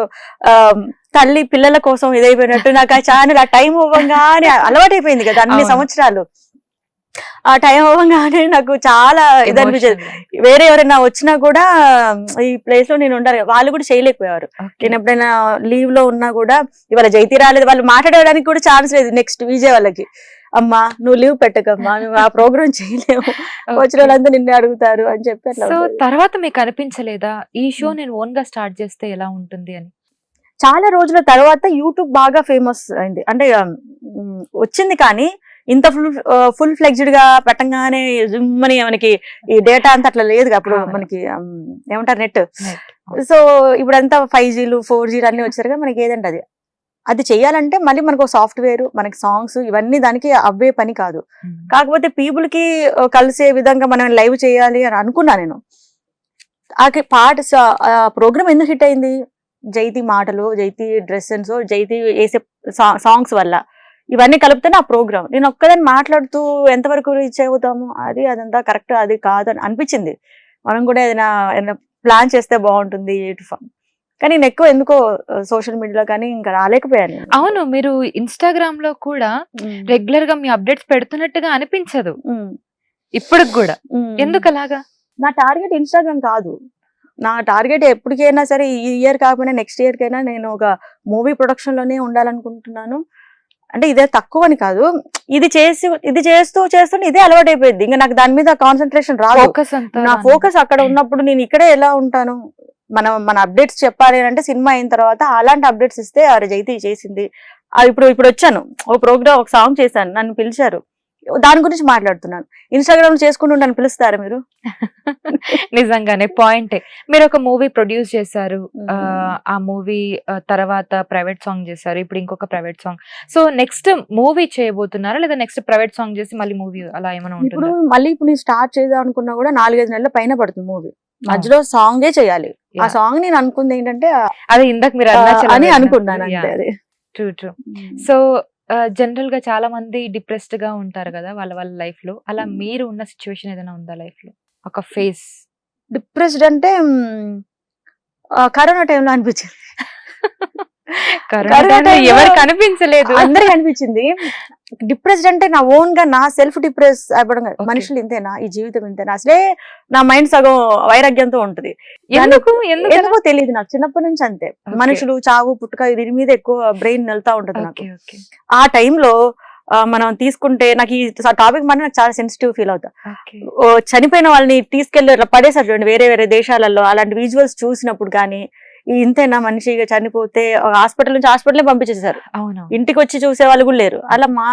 తల్లి పిల్లల కోసం ఇదైపోయినట్టు నాకు ఆ ఛానల్ ఆ టైం అవ్వగానే అలవాటైపోయింది కదా అన్ని సంవత్సరాలు. ఆ టైం అవ్వగానే నాకు చాలా ఇది అనిపించేది. వేరే ఎవరైనా వచ్చినా కూడా ఈ ప్లేస్ లో నేను ఉండాలి, వాళ్ళు కూడా చేయలేకపోయారు. నేను ఎప్పుడైనా లీవ్ లో ఉన్నా కూడా ఇవాళ జైతి రాలేదు, వాళ్ళు మాట్లాడడానికి కూడా ఛాన్స్ లేదు. నెక్స్ట్ విజయ్ వాళ్ళకి, అమ్మా నువ్వు లీవ్ పెట్టకమ్మా, నువ్వు ఆ ప్రోగ్రామ్ చేయలేవు, వచ్చిన వాళ్ళంతా నిన్నే అడుగుతారు అని చెప్పి అట్లా. సో తర్వాత మీకు అనిపించలేదా ఈ షో నేను ఓన్ గా స్టార్ట్ చేస్తే ఎలా ఉంటుంది అని? చాలా రోజుల తర్వాత యూట్యూబ్ బాగా ఫేమస్ అయింది, అంటే వచ్చింది, కానీ ఇంత ఫుల్ ఫ్లెక్స్డ్ గా పెట్టంగానే జుమ్మని మనకి ఈ డేటా అంతా అట్లా లేదు అప్పుడు మనకి ఏమంటారు నెట్. సో ఇప్పుడంతా 5Gలు 4Gలు అన్ని వచ్చారు కదా, మనకి ఏదంటే అది చెయ్యాలంటే మళ్ళీ మనకు సాఫ్ట్వేర్, మనకి సాంగ్స్, ఇవన్నీ దానికి అవ్వే పని కాదు. కాకపోతే పీపుల్ కి కలిసే విధంగా మనం లైవ్ చేయాలి అని అనుకున్నా నేను. ఆ పాట ప్రోగ్రామ్ ఎందుకు హిట్ అయింది? జైతి మాటలు, జైతి డ్రెస్ సెన్స్, జైతి వేసే సాంగ్స్ వల్ల, ఇవన్నీ కలిపితేనే ఆ ప్రోగ్రామ్. నేను ఒక్కదాన్ని మాట్లాడుతూ ఎంతవరకు రీచ్ అవుతాము, అదంతా కరెక్ట్ అది కాదు అని అనిపించింది. మనం కూడా ఏదైనా ప్లాన్ చేస్తే బాగుంటుంది. కానీ నేను ఎక్కువ ఎందుకో సోషల్ మీడియాలో కానీ ఇంకా రాలేకపోయాను. అవును, మీరు ఇన్స్టాగ్రామ్ లో కూడా రెగ్యులర్ గా మీ అప్డేట్స్ పెడుతున్నట్టుగా అనిపించదు ఇప్పుడు కూడా, ఎందుకు అలాగా? నా టార్గెట్ ఇన్స్టాగ్రామ్ కాదు, నా టార్గెట్ ఎప్పటికైనా సరే ఈ ఇయర్ కాకపోయినా నెక్స్ట్ ఇయర్ కైనా నేను ఒక మూవీ ప్రొడక్షన్ లోనే ఉండాలనుకుంటున్నాను. అంటే ఇదే తక్కువ అని కాదు, ఇది చేస్తూ ఇదే అలవాటు అయిపోయింది. ఇంకా నాకు దాని మీద కాన్సన్ట్రేషన్ రాదు. నా ఫోకస్ అక్కడ ఉన్నప్పుడు నేను ఇక్కడే ఎలా ఉంటాను? మన అప్డేట్స్ చెప్పాలి అంటే సినిమా అయిన తర్వాత అలాంటి అప్డేట్స్ ఇస్తే జైతి చేసింది. ఇప్పుడు వచ్చాను, ఒక ప్రోగ్రామ్, ఒక సాంగ్ చేశాను, నన్ను పిలిచారు, దాని గురించి మాట్లాడుతున్నాను. ఇన్స్టాగ్రామ్ చేసుకుంటూ పిలుస్తారా మీరు? నిజంగానే పాయింటే. మీరు ఒక మూవీ ప్రొడ్యూస్ చేశారు, ఆ మూవీ తర్వాత ప్రైవేట్ సాంగ్ చేశారు, ఇప్పుడు ఇంకొక private song. So next movie చేయబోతున్నారా, లేదా నెక్స్ట్ ప్రైవేట్ సాంగ్ చేసి మళ్ళీ మూవీ అలా ఏమైనా ఉంటుందా? ఇప్పుడు నేను స్టార్ట్ చేద్దాం అనుకున్నా కూడా 4-5 నెలల పైన పడుతుంది మూవీ. మధ్యలో సాంగే చేయాలి. ఆ సాంగ్ నేను అనుకుంది ఏంటంటే అది ఇందాక మీరు అని అనుకున్నాను అంతే. అది ట్రూ. సో జనరల్ గా చాలా మంది డిప్రెస్డ్ గా ఉంటారు కదా వాళ్ళ లైఫ్ లో, అలా మీరు ఉన్న సిచ్యువేషన్ ఏదైనా ఉందా లైఫ్ లో? ఒక ఫేస్ డిప్రెస్డ్ అంటే కరోనా టైంలో అనిపించింది. ఎవరికి అనిపించలేదు, అందరికి అనిపించింది. డిప్రెస్డ్ అంటే నా ఓన్ గా నా సెల్ఫ్ డిప్రెస్ అయిపోవడం. మనుషులు ఇంతేనా, ఈ జీవితం ఇంతేనా, అసలే నా మైండ్ సగం వైరాగ్యంతో ఉంటది. ఎందుకో తెలియదు నాకు చిన్నప్పటి నుంచి అంతే. మనుషులు, చావు, పుట్టుక, దీని మీద ఎక్కువ బ్రెయిన్ వెళ్తా ఉంటది నాకు. ఆ టైంలో మనం తీసుకుంటే నాకు ఈ టాపిక్ మరి నాకు చాలా సెన్సిటివ్ ఫీల్ అవుతా. చనిపోయిన వాళ్ళని తీసుకెళ్లి అట్లా పడేసారు చూడండి వేరే వేరే దేశాలలో, అలాంటి విజువల్స్ చూసినప్పుడు కానీ ఇంతేనా మనిషి చనిపోతే హాస్పిటల్ నుంచి హాస్పిటల్ పంపించేసారు, ఇంటికి వచ్చి చూసే వాళ్ళు కూడా లేరు. అలా మా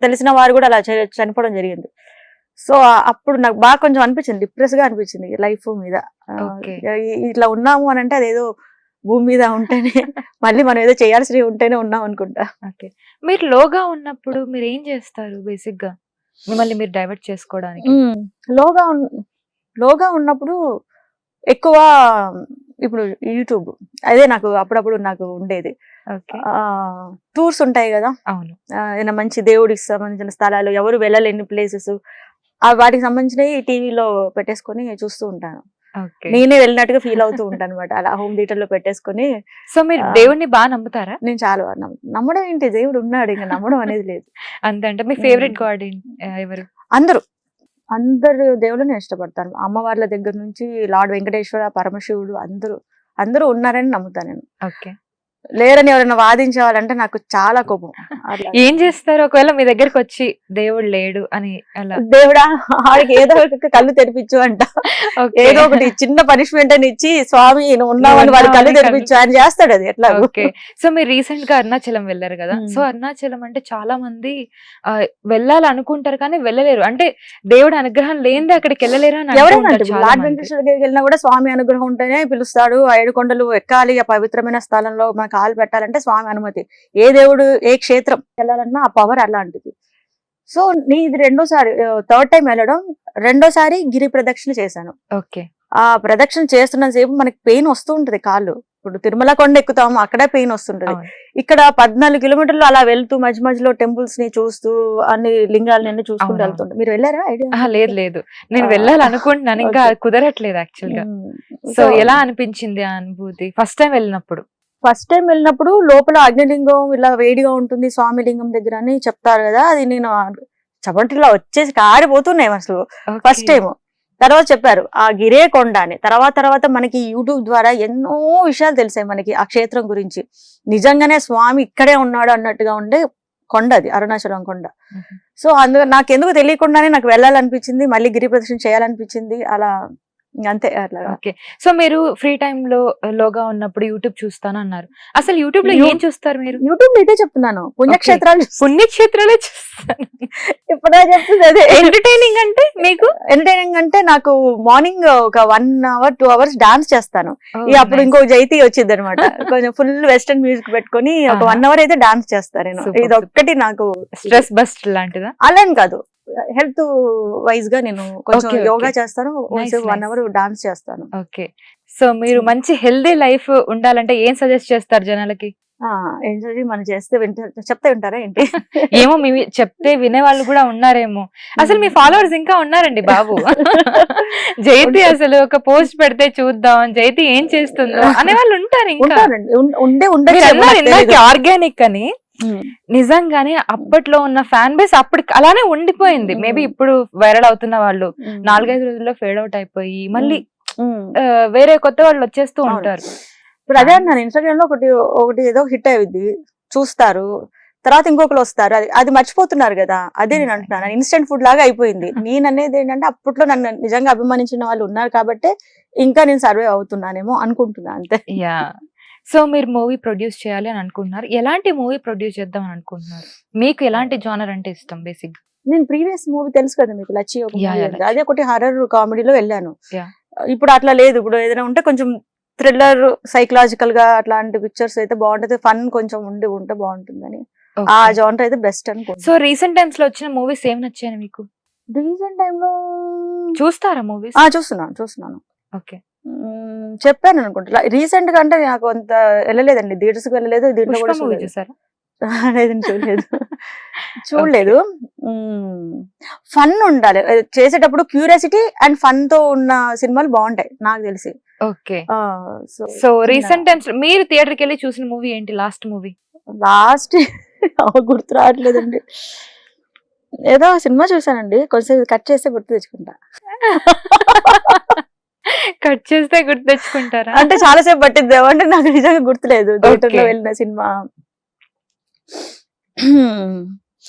తెలిసిన వారు కూడా అలా చనిపోవడం జరిగింది. సో అప్పుడు నాకు బాగా కొంచెం అనిపించింది, డిప్రెస్ గా అనిపించింది లైఫ్ మీద. ఇట్లా ఉన్నాము అని అంటే అదేదో భూమి మీద ఉంటేనే మళ్ళీ మనం ఏదో చేయాల్సి ఉంటేనే ఉన్నాం అనుకుంటా. మీరు లోగా ఉన్నప్పుడు మీరు ఏం చేస్తారు బేసిక్ గా మిమ్మల్ని మీరు డైవర్ట్ చేసుకోవడానికి? లోగా ఉన్నప్పుడు ఎక్కువ ఇప్పుడు యూట్యూబ్ అదే నాకు అప్పుడప్పుడు నాకు ఉండేది. టూర్స్ ఉంటాయి కదా, అవును, ఏదైనా మంచి దేవుడికి సంబంధించిన స్థలాలు, ఎవరు వెళ్ళలేని ప్లేసెస్, వాటికి సంబంధించినవి టీవీలో పెట్టేసుకొని చూస్తూ ఉంటాను. ఓకే. నేనే వెళ్ళినట్టుగా ఫీల్ అవుతూ ఉంటాను అనమాట. అలా హోమ్ థియేటర్ లో పెట్టేసుకొని సో మీరు ఆ. దేవుడిని బాగా నమ్ముతారా? నేను చాలా నమ్మడం ఏంటి, దేవుడు ఉన్నాడు, ఇంకా నమ్మడం అనేది లేదు. అంతే అంటే మీ ఫేవరెట్ గాడ్ ఎవరు? అందరు దేవుళ్ళు నేను ఇష్టపడతాను. అమ్మవార్ల దగ్గర నుంచి లార్డ్ వెంకటేశ్వర, పరమశివుడు అందరూ ఉన్నారని నమ్ముతాను నేను. ఓకే. లేరని ఎవరైనా వాదించేవాళ్ళంటే నాకు చాలా కోపం. అట్లా ఏం చేస్తారు ఒకవేళ మీ దగ్గరకు వచ్చి దేవుడు లేడు అని అలా? దేవుడా ఆడికి ఏదో ఒక కళ్ళు తెరిపించు అంట, ఓకే. ఏదో ఒకటి చిన్న పనిష్మెంట్ అని ఇచ్చి స్వామి నువ్వు ఉన్నావని వాడి కళ్ళు తెరిపించు అని చేస్తాడు. అది ఎట్లా ఓకే. సో మీరు రీసెంట్ గా అరుణాచలం వెళ్ళారు కదా. సో అరుణాచలం అంటే చాలా మంది వెళ్ళాలనుకుంటారు కానీ వెళ్ళలేరు. అంటే దేవుడి అనుగ్రహం లేనిదే అక్కడికి వెళ్ళలేరు అని ఎవరైనా అంటుంటారు అంటే చాలా లార్డ్ మంది. వెంకటేశ్వర దగ్గరికి వెళ్ళినా కూడా స్వామి అనుగ్రహం ఉంటేనే పిలుస్తాడు. ఆ 7 కొండలు ఎక్కాలి, ఆ పవిత్రమైన స్థలంలో మన కాలు పెట్టాలంటే స్వామి అనుమతి. ఏ దేవుడు ఏ క్షేత్రం వెళ్ళాలన్నా ఆ పవర్ అలాంటిది. సో ఇది రెండోసారి, థర్డ్ టైం వెళ్ళడం. రెండోసారి గిరి ప్రదక్షిణ చేశాను. ఓకే. ఆ ప్రదక్షిణ చేస్తున్న సేపు మనకి పెయిన్ వస్తూ ఉంటది కాళ్ళు. ఇప్పుడు తిరుమల కొండ ఎక్కుతాము, అక్కడే పెయిన్ వస్తుంటది. అవును. ఇక్కడ 14 కిలోమీటర్లు అలా వెళ్తూ మధ్య మధ్యలో టెంపుల్స్ ని చూస్తూ అన్ని లింగాలని అన్ని చూసుకుంటూ అవునవును. వెళ్తుంటాం. మీరు వెళ్ళారా? ఐడియా ఆహా, లేదు లేదు, నేను ఆ. వెళ్ళాలనుకుంటున్నాను, ఇంకా ఓకే. కుదరట్లేదు యాక్చువల్ గా. సో ఎలా అనిపించింది ఆ అనుభూతి ఫస్ట్ టైం వెళ్ళినప్పుడు? ఫస్ట్ టైం వెళ్ళినప్పుడు లోపల అగ్నిలింగం ఇలా వేడిగా ఉంటుంది స్వామి లింగం దగ్గర అని చెప్తారు కదా. అది నేను చపంటిలా వచ్చేసి కారిపోతున్నాయి అసలు ఫస్ట్ టైం. తర్వాత చెప్పారు ఆ గిరే కొండ అని. తర్వాత మనకి యూట్యూబ్ ద్వారా ఎన్నో విషయాలు తెలిసాయి మనకి ఆ క్షేత్రం గురించి. నిజంగానే స్వామి ఇక్కడే ఉన్నాడు అన్నట్టుగా ఉండే కొండ అది, అరుణాచలం కొండ. సో అందులో నాకు ఎందుకు తెలియకుండానే నాకు వెళ్ళాలనిపించింది, మళ్ళీ గిరి ప్రదక్షిణ చేయాలనిపించింది. అలా అంతే అట్లా. ఓకే. సో మీరు ఫ్రీ టైమ్ లోగా ఉన్నప్పుడు యూట్యూబ్ చూస్తాను అన్నారు. అసలు యూట్యూబ్ లో ఏం చూస్తారు మీరు? యూట్యూబ్ లో ఇదే చెప్తున్నాను, పుణ్యక్షేత్రాలు పుణ్యక్షేత్రాలే చూస్తాను. ఇప్పుడే చెప్తుంది అదే. ఎంటర్టైనింగ్ అంటే మీకు? ఎంటర్టైనింగ్ అంటే నాకు మార్నింగ్ ఒక 1 hour 2 hours డాన్స్ చేస్తాను. అప్పుడు ఇంకో జైతి వచ్చింది అనమాట. కొంచెం ఫుల్ వెస్టర్న్ మ్యూజిక్ పెట్టుకొని ఒక 1 hour అయితే డాన్స్ చేస్తాను నేను. Super, ఇది ఒక్కటి నాకు స్ట్రెస్ బస్ట్ లాంటిదా? అలా అని కాదు, హెల్త్ వైజ్ గా నేను కొంచెం Okay, యోగా okay. చేస్తాను, Nice, 1 nice. hour డాన్స్ చేస్తాను. ఓకే. సో మీరు మంచి హెల్దీ లైఫ్ ఉండాలంటే ఏం సజెస్ట్ చేస్తారు జనాలకి? ఏంటది మనం చేస్తే చెప్తే వింటారా ఏంటి? ఏమో మీ చెప్తే వినే వాళ్ళు కూడా ఉన్నారేమో. అసలు మీ ఫాలోవర్స్ ఇంకా ఉన్నారండి బాబు. జైతి అసలు ఒక పోస్ట్ పెడితే చూద్దాం జైతి ఏం చేస్తుందో అనే వాళ్ళు ఉంటారు ఇంకా. ఉంటారండి, మీరు ఉండొచ్చు. అన్నారు ఇందాక ఆర్గానిక్ అని. నిజంగానే అప్పట్లో ఉన్న ఫ్యాన్ బేస్ అప్పటికి అలానే ఉండిపోయింది. మేబీ ఇప్పుడు వైరల్ అవుతున్న వాళ్ళు 4-5 రోజుల్లో ఫేడ్ అవుట్ అయిపోయి మళ్ళీ వేరే కొత్త వాళ్ళు వచ్చేస్తూ అవును. ఉంటారు. ఇప్పుడు అదే అన్నాను, ఇన్స్టాగ్రామ్ లో ఒకటి ఏదో హిట్ అయ్యింది, చూస్తారు, తర్వాత ఇంకొకరు వస్తారు, అది మర్చిపోతున్నారు కదా. అదే నేను అంటున్నాను, ఇన్స్టెంట్ ఫుడ్ లాగా అయిపోయింది. నేను అనేది ఏంటంటే అప్పట్లో నన్ను నిజంగా అభిమానించిన వాళ్ళు ఉన్నారు కాబట్టి ఇంకా నేను సర్వే అవుతున్నానేమో అనుకుంటున్నా అంతే. యా. సో మీరు మూవీ ప్రొడ్యూస్ చేయాలి అని అనుకుంటున్నారు. ఎలాంటి మూవీ ప్రొడ్యూస్ చేద్దాం అని అనుకుంటున్నారు? మీకు ఎలాంటి జానర్ అంటే ఇష్టం బేసిక్? నేను ప్రీవియస్ మూవీ తెలుసు కదా మీకు, లచ్చి ఒక Yeah, movie yeah, ఉంది. అదే ఒకటి హర్రర్ కామెడీలో వెళ్ళాను. Yeah. ఇప్పుడు అట్లా లేదు. ఇప్పుడు ఏదైనా ఉంటే కొంచెం థ్రిల్లర్ సైకలాజికల్ గా అట్లాంటి పిక్చర్స్ అయితే బాగుంటది, ఫన్ కొంచెం ఉంటే బాగుంటుందని ఆ జానర్ అయితే బెస్ట్ అనుకుంటా. సో రీసెంట్ టైమ్స్ లో వచ్చిన మూవీస్ ఏం నచ్చాయి మీకు? రీసెంట్ టైమ్ లో చూస్తారా మూవీస్? చూస్తున్నాను. ఓకే. చెప్పాను అనుకుంటా. రీసెంట్ గా అంటే నాకు అంత వెళ్ళలేదండి, థియేటర్స్ కి వెళ్ళలేదు. దీంట్లో పుష్ప కూడా మూవీ చూడలేదు. చూసారా? లేదండి, చూడలేదు. ఫన్ ఉండాలి చేసేటప్పుడు, క్యూరియాసిటీ అండ్ ఫన్ తో ఉన్న సినిమాలు బాగుంటాయి నాకు తెలిసి. ఓకే. సో రీసెంట్ టైమ్స్ మీరు థియేటర్ కి వెళ్ళి చూసిన మూవీ ఏంటి? లాస్ట్ మూవీ లాస్ట్ గుర్తు రావట్లేదండి. ఏదో సినిమా చూసానండి, కొంచెం కట్ చేస్తే గుర్తు తెచ్చుకుంటా. కట్ చేస్తే గుర్తు తెచ్చుకుంటారా? అంటే చాలా సేపు పట్టిద్ది అంటే నాకు నిజంగా గుర్తులేదు థియేటర్ లో వెళ్ళిన సినిమా.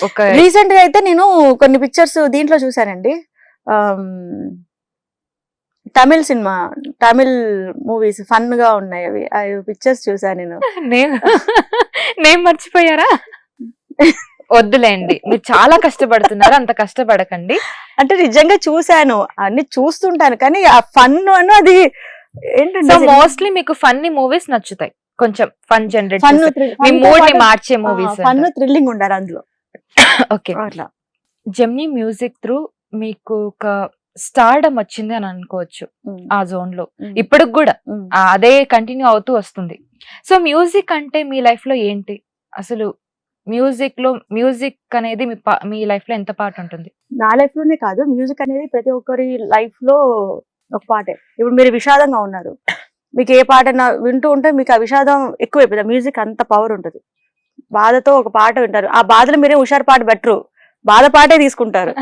ఒక రీసెంట్ గా అయితే నేను కొన్ని పిక్చర్స్ దీంట్లో చూసానండి, తమిళ్ మూవీస్ ఫన్ గా ఉన్నాయి, అవి పిక్చర్స్ చూసాను నేను. నేను మర్చిపోయారా? వద్దులేండి, మీరు చాలా కష్టపడుతున్నారు, అంత కష్టపడకండి. అంటే నిజంగా చూసాను, అన్ని చూస్తుంటాను కానీ ఆ ఫన్ అను అది ఏంటంటే మోస్ట్లీ మీకు ఫన్నీ మూవీస్ నచ్చుతాయి, కొంచెం ఫన్ జనరేట్ మీ ఫన్ మూడ్ ని మార్చే మూవీస్. ఫన్ థ్రిల్లింగ్ ఉండాలి అందులో. ఓకే. అట్లా జెమినీ మ్యూజిక్ త్రూ మీకు ఒక స్టార్డమ్ వచ్చింది అని అనుకోవచ్చు ఆ జోన్ లో. ఇప్పటికి కూడా అదే కంటిన్యూ అవుతూ వస్తుంది. సో మ్యూజిక్ అంటే మీ లైఫ్ లో ఏంటి అసలు? మ్యూజిక్ అనేది మీ లైఫ్ లో ఎంత పార్ట్ ఉంటుంది? నా లైఫ్ లోనే కాదు, మ్యూజిక్ అనేది ప్రతి ఒక్కరి లైఫ్ లో ఒక పాటే. ఇప్పుడు మీరు విషాదంగా ఉన్నారు, మీకు ఏ పాట వింటూ ఉంటే మీకు ఆ విషాదం ఎక్కువైపోయింది. మ్యూజిక్ అంత పవర్ ఉంటుంది. బాధతో ఒక పాట వింటారు, ఆ బాధలో మీరే హుషారు పాట బెటరు, బాధ పాటే తీసుకుంటారు,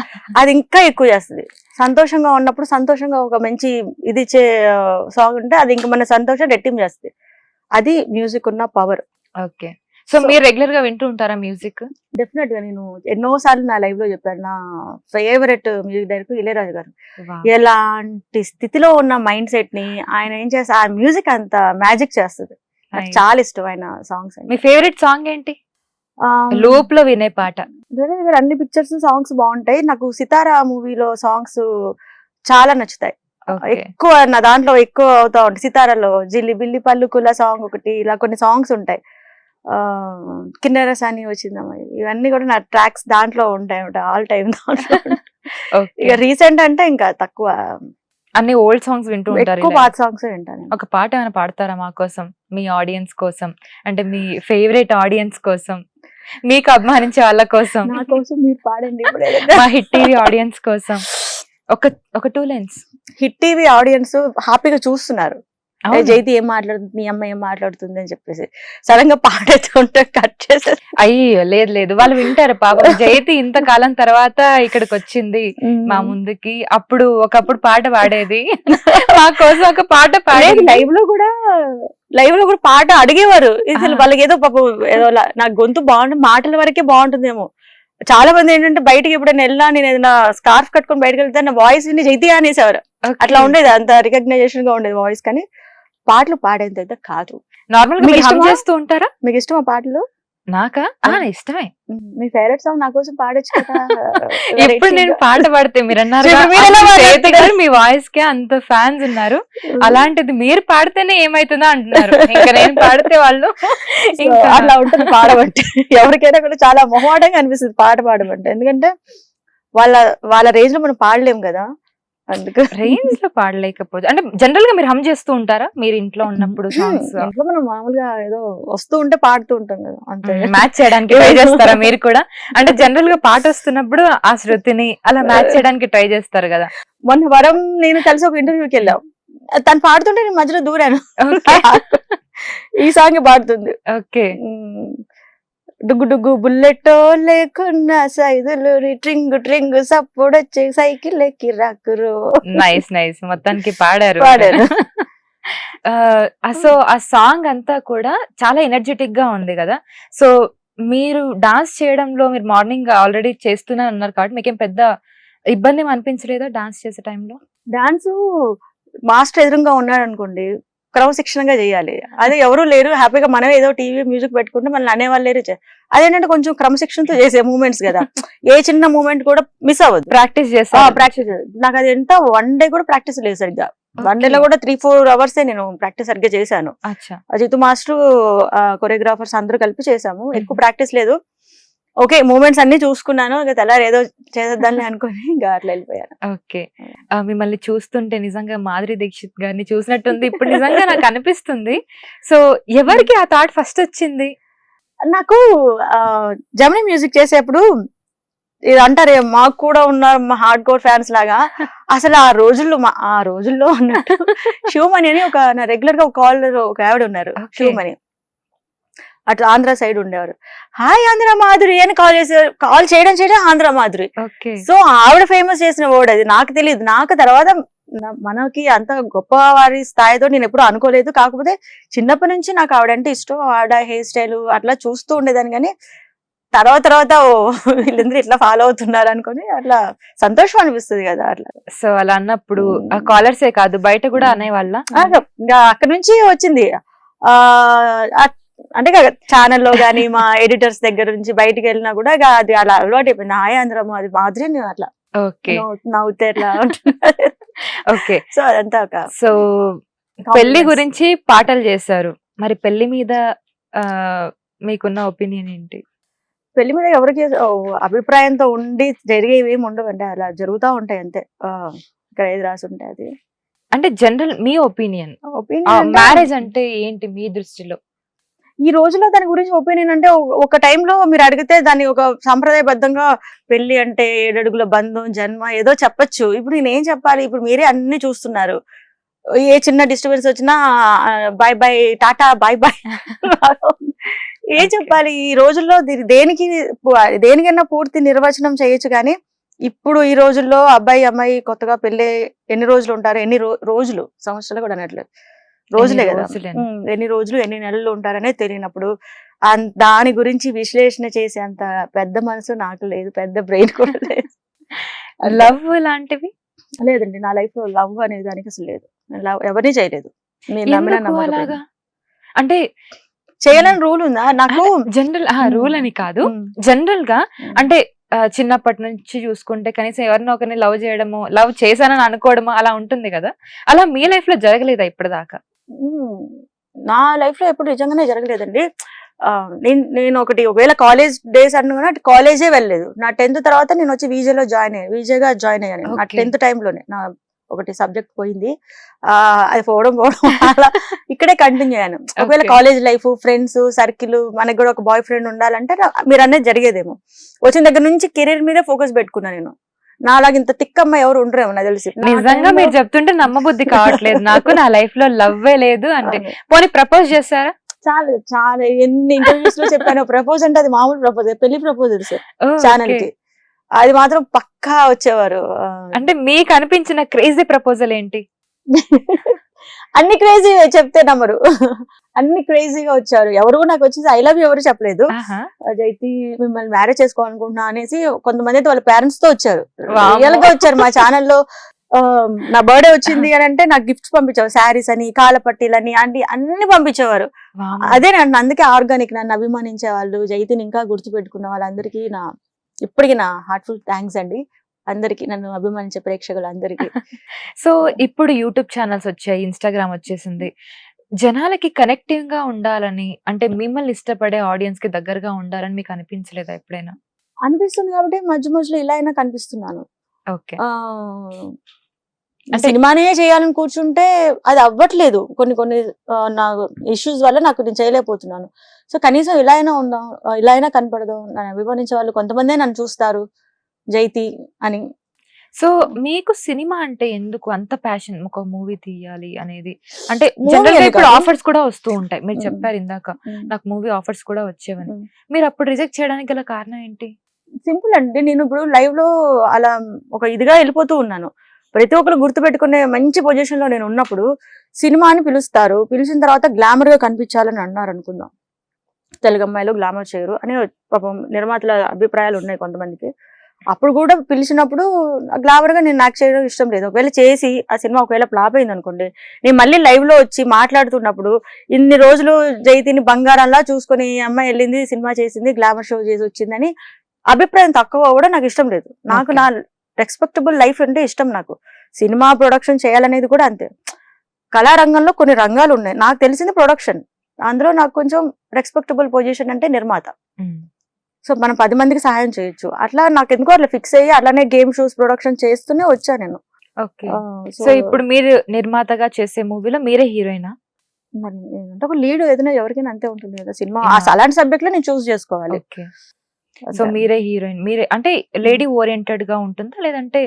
అది ఇంకా ఎక్కువ చేస్తుంది. సంతోషంగా ఉన్నప్పుడు సంతోషంగా ఒక మంచి ఇది ఇచ్చే సాంగ్ ఉంటే అది ఇంకా మన సంతోషం రెట్టింపు చేస్తుంది. అది మ్యూజిక్ ఉన్న పవర్. ఓకే. సో మీరు రెగ్యులర్ గా వింటూ ఉంటారా మ్యూజిక్? డెఫినెట్ గా నేను ఎన్నో సార్లు నా లైవ్ లో చెప్పాను, నా ఫేవరెట్ మ్యూజిక్ డైరెక్టర్ ఇళయరాజు గారు. ఎలాంటి స్థితిలో ఉన్న మైండ్ సెట్ ని ఆయన ఏం చేస్తా, ఆ మ్యూజిక్ అంత మ్యాజిక్ చేస్తుంది. నాకు చాలా ఇష్టం ఆయన సాంగ్స్. మీ ఫేవరెట్ సాంగ్ ఏంటి? లూప్ లో వినే పాట? అన్ని పిక్చర్స్ సాంగ్స్ బాగుంటాయి. నాకు సితారా మూవీలో సాంగ్స్ చాలా నచ్చుతాయి. ఎక్కువ నా దాంట్లో ఎక్కువ అవుతా ఉంటాయి. సితారాలో జిల్లి బిల్లి పల్లుకుల సాంగ్ ఒకటి, ఇలా కొన్ని సాంగ్స్ ఉంటాయి. కిన్నెరసాని వచ్చిందమ్మా, ఇవన్నీ కూడా నా ట్రాక్స్ దాంట్లో ఉంటాయి ఆల్ టైమ్ దాంట్లో. ఇక రీసెంట్ అంటే ఇంకా తక్కువ, అన్ని ఓల్డ్ సాంగ్స్ వింటూ ఉంటారు? ఎక్కువ పాత సాంగ్స్ వింటాను. ఒక పాట ఏమైనా పాడతారా మా కోసం, మీ ఆడియన్స్ కోసం, అంటే మీ ఫేవరెట్ ఆడియన్స్ కోసం, మీకు అభిమానించే వాళ్ళ కోసం? నా కోసం మీరు పాడండి. మా హిట్ టీవీ ఆడియన్స్ కోసం ఒక 2 lines. హిట్ టీవీ ఆడియన్స్ హ్యాపీగా చూస్తున్నారు, జైతి ఏం మాట్లాడుతుంది, నీ అమ్మ ఏం మాట్లాడుతుంది అని చెప్పేసి. సడన్ గా పాడేస్తుంటే కట్ చేసే. అయ్యో లేదు, వాళ్ళు వింటారు పాపం. జైతి ఇంతకాలం తర్వాత ఇక్కడికి వచ్చింది మా ముందుకి, ఒకప్పుడు పాట పాడేది, మా కోసం ఒక పాట పాడేది. లైవ్ లో కూడా పాట అడిగేవారు. ఇది వాళ్ళకి ఏదో పాపం ఏదో నాకు గొంతు బాగుంటుంది, మాటల వరకే బాగుంటుందేమో. చాలా మంది ఏంటంటే బయటకి ఎప్పుడైనా వెళ్ళా, నేను ఏదైనా స్కార్ఫ్ కట్టుకొని బయటకు వెళ్తే నా వాయిస్ విని జైతి అనేసేవారు. అట్లా ఉండేది, అంత రికగ్నైజేషన్ గా ఉండేది వాయిస్. కానీ పాటలు పాడేంత అయితే కాదు. నార్మల్ గా హమ్ చేస్తూ ఉంటారా? మీకు ఇష్టమా పాటలు? నాకా ఇష్టమే. మీ ఫేవరెట్ సాంగ్ నా కోసం పాడొచ్చు కదా. ఎప్పుడు నేను పాట పాడితే మీరు అన్నారు మీ వాయిస్ కే అంత ఫ్యాన్స్ ఉన్నారు, అలాంటిది మీరు పాడితేనే ఏమైతుందో అంటున్నారు. ఇంకా నేను పాడితే వాళ్ళు అట్లా ఉంటుంది పాడబట్టి. ఎవరికైనా కూడా చాలా మొహమాటంగా అనిపిస్తుంది పాట పాడమంటే, ఎందుకంటే వాళ్ళ రేంజ్ లో మనం పాడలేం కదా. అందుకు రేంజ్ లో పాడలేకపోతే అంటే జనరల్ గా మీరు హమ్ చేస్తూ ఉంటారా మీరు ఇంట్లో ఉన్నప్పుడు? సాంగ్స్ ఇంట్లో మనం మామూలుగా ఏదో వస్తూ ఉంటే పాడుతూ ఉంటాం కదా, అంతే. మ్యాచ్ చేయడానికి ట్రై చేస్తారా మీరు కూడా? అంటే జనరల్ గా పాట వస్తున్నప్పుడు ఆ శృతిని అలా మ్యాచ్ చేయడానికి ట్రై చేస్తారు కదా. మొన్న వరం నేను కలిసి ఒక ఇంటర్వ్యూకి వెళ్ళాం, తను పాడుతుంటే నేను మధ్యలో దూరాను. ఈ సాంగ్ పాడుతుంది. ఓకే. డుగ్గు డుగ్గు బుల్లెట్ లేకున్నా సైదులు ట్రింగ్ ట్రింగ్ సప్పుడొచ్చే సైకిల్ ఎక్కి రాకురు. నైస్ మొత్తానికి పాడారు. సో ఆ సాంగ్ అంతా కూడా చాలా ఎనర్జెటిక్ గా ఉంది కదా. సో మీరు డాన్స్ చేయడంలో, మీరు మార్నింగ్ ఆల్రెడీ చేస్తూనే ఉన్నారు కాబట్టి మీకేం పెద్ద ఇబ్బంది అనిపించలేదా డాన్స్ చేసే టైంలో? డాన్స్ మాస్టర్ ఎదురుగా ఉన్నాడు అనుకోండి, క్రమశిక్షణగా చేయాలి. అదే ఎవరు లేరు, హ్యాపీగా మనం ఏదో టీవీ మ్యూజిక్ పెట్టుకుంటే మనల్ని అనేవాళ్ళు లేరు. అదేంటంటే కొంచెం క్రమశిక్షణతో చేసే మూమెంట్స్ కదా, ఏ చిన్న మూమెంట్ కూడా మిస్ అవ్వదు. ప్రాక్టీస్ నాకు అది ఎంత 1 day కూడా ప్రాక్టీస్ లేదు సరిగ్గా. 1 day లో కూడా 3-4 hours నేను ప్రాక్టీస్ సరిగ్గా చేశాను. అజిత్ మాస్టర్, కొరియోగ్రాఫర్స్ అందరూ కలిపి చేసాము, ఎక్కువ ప్రాక్టీస్ లేదు. ఓకే, మూమెంట్స్ అన్ని చూసుకున్నాను, ఇక తెల్లారు ఏదో చేసేద్దాన్ని అనుకుని ఇంకా అట్లా వెళ్ళిపోయాను. ఓకే. మిమ్మల్ని చూస్తుంటే నిజంగా మాధురి దీక్షిత్ గారిని చూసినట్టుంది ఇప్పుడు, నిజంగా నాకు అనిపిస్తుంది. సో ఎవరికి ఆ థాట్ ఫస్ట్ వచ్చింది? నాకు జెమినీ మ్యూజిక్ చేసేప్పుడు ఇది అంటారే, మాకు కూడా ఉన్నారు మా హార్డ్ కోర్ ఫ్యాన్స్ లాగా. అసలు ఆ రోజుల్లో అన్నట్టు శివమణి అని ఒక నా రెగ్యులర్ గా ఒక కాలర్ ఒక ఆవిడ ఉన్నారు, శివమణి. అటు ఆంధ్ర సైడ్ ఉండేవారు. హాయ్ ఆంధ్ర మాధురి అని కాల్ చేయడం ఆంధ్ర మాధురి. సో ఆవిడ ఫేమస్ చేసిన వర్డ్ అది. నాకు తెలియదు, నాకు తర్వాత మనకి అంత గొప్ప వారి స్థాయితో నేను ఎప్పుడు అనుకోలేదు. కాకపోతే చిన్నప్పటి నుంచి నాకు ఆవిడంటే ఇష్టం, ఆవిడ హెయిర్ స్టైల్ అట్లా చూస్తూ ఉండేదాన్ని. కానీ తర్వాత వీళ్ళందరూ ఇట్లా ఫాలో అవుతున్నారు అనుకుని అట్లా సంతోషం అనిపిస్తుంది కదా అట్లా. సో అలా అన్నప్పుడు ఆ కాలర్సే కాదు బయట కూడా అనేవాళ్ళ? ఇంకా అక్కడ నుంచి వచ్చింది. అంటే ఛానల్లో గానీ మా ఎడిటర్స్ దగ్గర నుంచి బయటకు వెళ్ళినా కూడా అది అలా అలవాటు అయిపోయింది. హాయ్ ఆంధ్రము అది మాదిరి అట్లా నవ్వుతే ఎట్లా ఉంటున్నారు. ఓకే. సో అదంతా ఒక. సో పెళ్లి గురించి పాటలు చేశారు, మరి పెళ్లి మీద మీకున్న ఒపీనియన్ ఏంటి? పెళ్లి మీద ఎవరికి అభిప్రాయంతో ఉండి జరిగేవి ఏమి ఉండవండి, అలా జరుగుతూ ఉంటాయి అంతే. ఇక్కడ ఏది రాసి ఉంటే అది. అంటే జనరల్ మీ ఒపీనియన్, మ్యారేజ్ అంటే ఏంటి మీ దృష్టిలో? ఈ రోజుల్లో దాని గురించి ఒపీనియన్ అంటే ఒక టైంలో మీరు అడిగితే దాన్ని ఒక సాంప్రదాయబద్ధంగా పెళ్లి అంటే 7 అడుగుల బంధం జన్మ ఏదో చెప్పొచ్చు. ఇప్పుడు నేనేం చెప్పాలి? ఇప్పుడు మీరే అన్ని చూస్తున్నారు. ఏ చిన్న డిస్టర్బెన్స్ వచ్చినా by by tata bye by ఏం చెప్పాలి? ఈ రోజుల్లో దేనికైనా పూర్తి నిర్వచనం చేయొచ్చు, కానీ ఇప్పుడు ఈ రోజుల్లో అబ్బాయి అమ్మాయి కొత్తగా పెళ్ళి ఎన్ని రోజులు ఉంటారు, ఎన్ని రోజులు, సంవత్సరాలు కూడా అనట్లేదు, రోజులే కదా, ఎన్ని రోజులు ఎన్ని నెలలు ఉంటారనే తెలియనప్పుడు దాని గురించి విశ్లేషణ చేసే అంత పెద్ద మనసు నాకు లేదు, పెద్ద బ్రెయిన్ కూడా లేదు. లవ్ లాంటివి లేదండి, నా లైఫ్ లో లవ్ అనే దానికి అసలు లేదు. నేను లవ్ ఎవరిని చేయలేదు. నేను నమ్మినా అలాగా అంటే చేయాలని రూల్ ఉందా నాకు? జనరల్ రూల్ అని కాదు, జనరల్ గా అంటే చిన్నప్పటి నుంచి చూసుకుంటే కనీసం ఎవరినో ఒకరిని లవ్ చేయడము, లవ్ చేశానని అనుకోవడము అలా ఉంటుంది కదా, అలా మీ లైఫ్ లో జరగలేదా ఇప్పటిదాకా? నా లైఫ్ లో ఎప్పుడు నిజంగానే జరగలేదండి. నేను ఒకవేళ కాలేజ్ డేస్ అనుకున్నా కాలేజే వెళ్ళలేదు. నా 10th తర్వాత నేను వచ్చి విజేగా జాయిన్ అయ్యాను. నా 10th టైంలోనే నా ఒకటి సబ్జెక్ట్ పోయింది, అది పోవడం అలా ఇక్కడే కంటిన్యూ అయ్యాను. ఒకవేళ కాలేజ్ లైఫ్, ఫ్రెండ్స్ సర్కిల్, మనకి కూడా ఒక బాయ్ ఫ్రెండ్ ఉండాలంటే మీరు అనేది జరిగేదేమో. వచ్చిన దగ్గర నుంచి కెరీర్ మీదే ఫోకస్ పెట్టుకున్నా నేను. నాలాగా ఇంత తిక్కమ్మ ఎవరు ఉండరేమో నాకు తెలిసి. నిజంగా మీరు చెప్తుంటే నమ్మబుద్ధి కావట్లేదు నాకు, నా లైఫ్ లో లవ్వే లేదు అంటే. పోనీ ప్రపోజ్ చేశారా? చాలా చాలా ఎన్ని ఇంటర్వ్యూస్ లో చెప్పాను. ప్రపోజ్ అంటే అది మామూలు ప్రపోజ్, పెళ్లి ప్రపోజల్స్ ఛానల్ కి, అది మాత్రం పక్కా వచ్చేవారు. అంటే మీకు అనిపించిన క్రేజీ ప్రపోజల్ ఏంటి? అన్ని క్రేజీ చెప్తే నమ్మరు, అన్ని క్రేజీగా వచ్చారు. ఎవరు నాకు వచ్చేసి ఐ లవ్ యూ ఎవరు చెప్పలేదు. జైతి మిమ్మల్ని మ్యారేజ్ చేసుకోవాలనుకుంటున్నా అనేసి కొంతమంది అయితే వాళ్ళ పేరెంట్స్ తో వచ్చారు, రియల్ గా వచ్చారు. మా ఛానల్లో నా బర్త్డే వచ్చింది అని అంటే నాకు గిఫ్ట్స్ పంపించేవారు, శారీస్ అని, కాలపట్టీలని, అన్ని పంపించేవారు. అదే నన్ను అందుకే ఆర్గానిక్, నన్ను అభిమానించే వాళ్ళు, జైతిని ఇంకా గుర్తు పెట్టుకున్న వాళ్ళందరికీ ఇప్పటికీ నా హార్ట్ఫుల్ థ్యాంక్స్ అండి. అందరికి, నన్ను అభిమానించే ప్రేక్షకులు అందరికి. సో ఇప్పుడు యూట్యూబ్ ఛానల్స్ వచ్చాయి, ఇన్స్టాగ్రామ్ వచ్చేసింది. జనాలకి కనెక్టివ్ గా ఉండాలని, అంటే మిమ్మల్ని ఇష్టపడే ఆడియన్స్ కి దగ్గరగా ఉండాలని మీకు అనిపించలేదా ఎప్పుడైనా? అనిపిస్తుంది కాబట్టి మధ్యలో ఇలా అయినా కనిపిస్తున్నాను. ఓకే, సినిమానే చేయాలని కూర్చుంటే అది అవ్వట్లేదు. కొన్ని నా ఇష్యూస్ వల్ల నేను చేయలేకపోతున్నాను. సో కనీసం ఇలా అయినా కనపడదాం, నన్ను అభిమానించే వాళ్ళు కొంతమందే నన్ను చూస్తారు జైతి అని. సో మీకు సినిమా అంటే ఎందుకు అంత ప్యాషన్, ఒక మూవీ తీయాలి అనేది? అంటే జనరల్ గా ఇప్పుడు ఆఫర్స్ కూడా వస్తూ ఉంటాయి, మీరు చెప్పారు ఇందాక నాకు మూవీ ఆఫర్స్ కూడా వచ్చేవని. మీరు అప్పుడు రిజెక్ట్ చేయడానికి గల కారణం ఏంటి? సింపుల్ అండి, నేను ఇప్పుడు లైవ్ లో అలా ఒక ఇదిగా వెళ్ళిపోతూ ఉన్నాను. ప్రతి ఒక్కరు గుర్తుపెట్టుకునే మంచి పొజిషన్ లో నేను ఉన్నప్పుడు సినిమా అని పిలుస్తారు, పిలిచిన తర్వాత గ్లామర్ గా కనిపించాలని అన్నారు అనుకుందాం. తెలుగు అమ్మాయిలు గ్లామర్ చేయరు అని పాపం నిర్మాతల అభిప్రాయాలు ఉన్నాయి కొంతమందికి. అప్పుడు కూడా పిలిచినప్పుడు గ్లామర్ గా నాకు చేయడం ఇష్టం లేదు. ఒకవేళ చేసి ఆ సినిమా ఒకవేళ ఫ్లాప్ అయింది అనుకోండి, నేను మళ్ళీ లైవ్ లో వచ్చి మాట్లాడుతున్నప్పుడు ఇన్ని రోజులు జైతిని బంగారంలా చూసుకుని అమ్మాయి వెళ్ళింది, సినిమా చేసింది, గ్లామర్ షో చేసి వచ్చిందని అభిప్రాయం తక్కువ కూడా నాకు ఇష్టం లేదు. నాకు నా రెస్పెక్టబుల్ లైఫ్ అంటే ఇష్టం. నాకు సినిమా ప్రొడక్షన్ చేయాలనేది కూడా అంతే. కళారంగంలో కొన్ని రంగాలు ఉన్నాయి, నాకు తెలిసింది ప్రొడక్షన్. అందులో నాకు కొంచెం రెస్పెక్టబుల్ పొజిషన్ అంటే నిర్మాత. సో మనం 10 మందికి సహాయం చేయొచ్చు. అట్లా నాకు ఎందుకో అట్లా ఫిక్స్ అయ్యి అట్లానే గేమ్ షోస్ ప్రొడక్షన్ చేస్తూనే వచ్చా నేను. సో ఇప్పుడు మీరు నిర్మాతగా చేసే మూవీలో మీరే హీరోయినా? మరి అంటే ఒక లీడ్ ఏదైనా ఎవరికైనా అంతే ఉంటుంది కదా సినిమా. అలాంటి సబ్జెక్ట్ లో నేను చూస్ చేసుకోవాలి. సో మీరే హీరోయిన్, మీరే అంటే లేడీ ఓరియంటెడ్ గా ఉంటుందా లేదంటే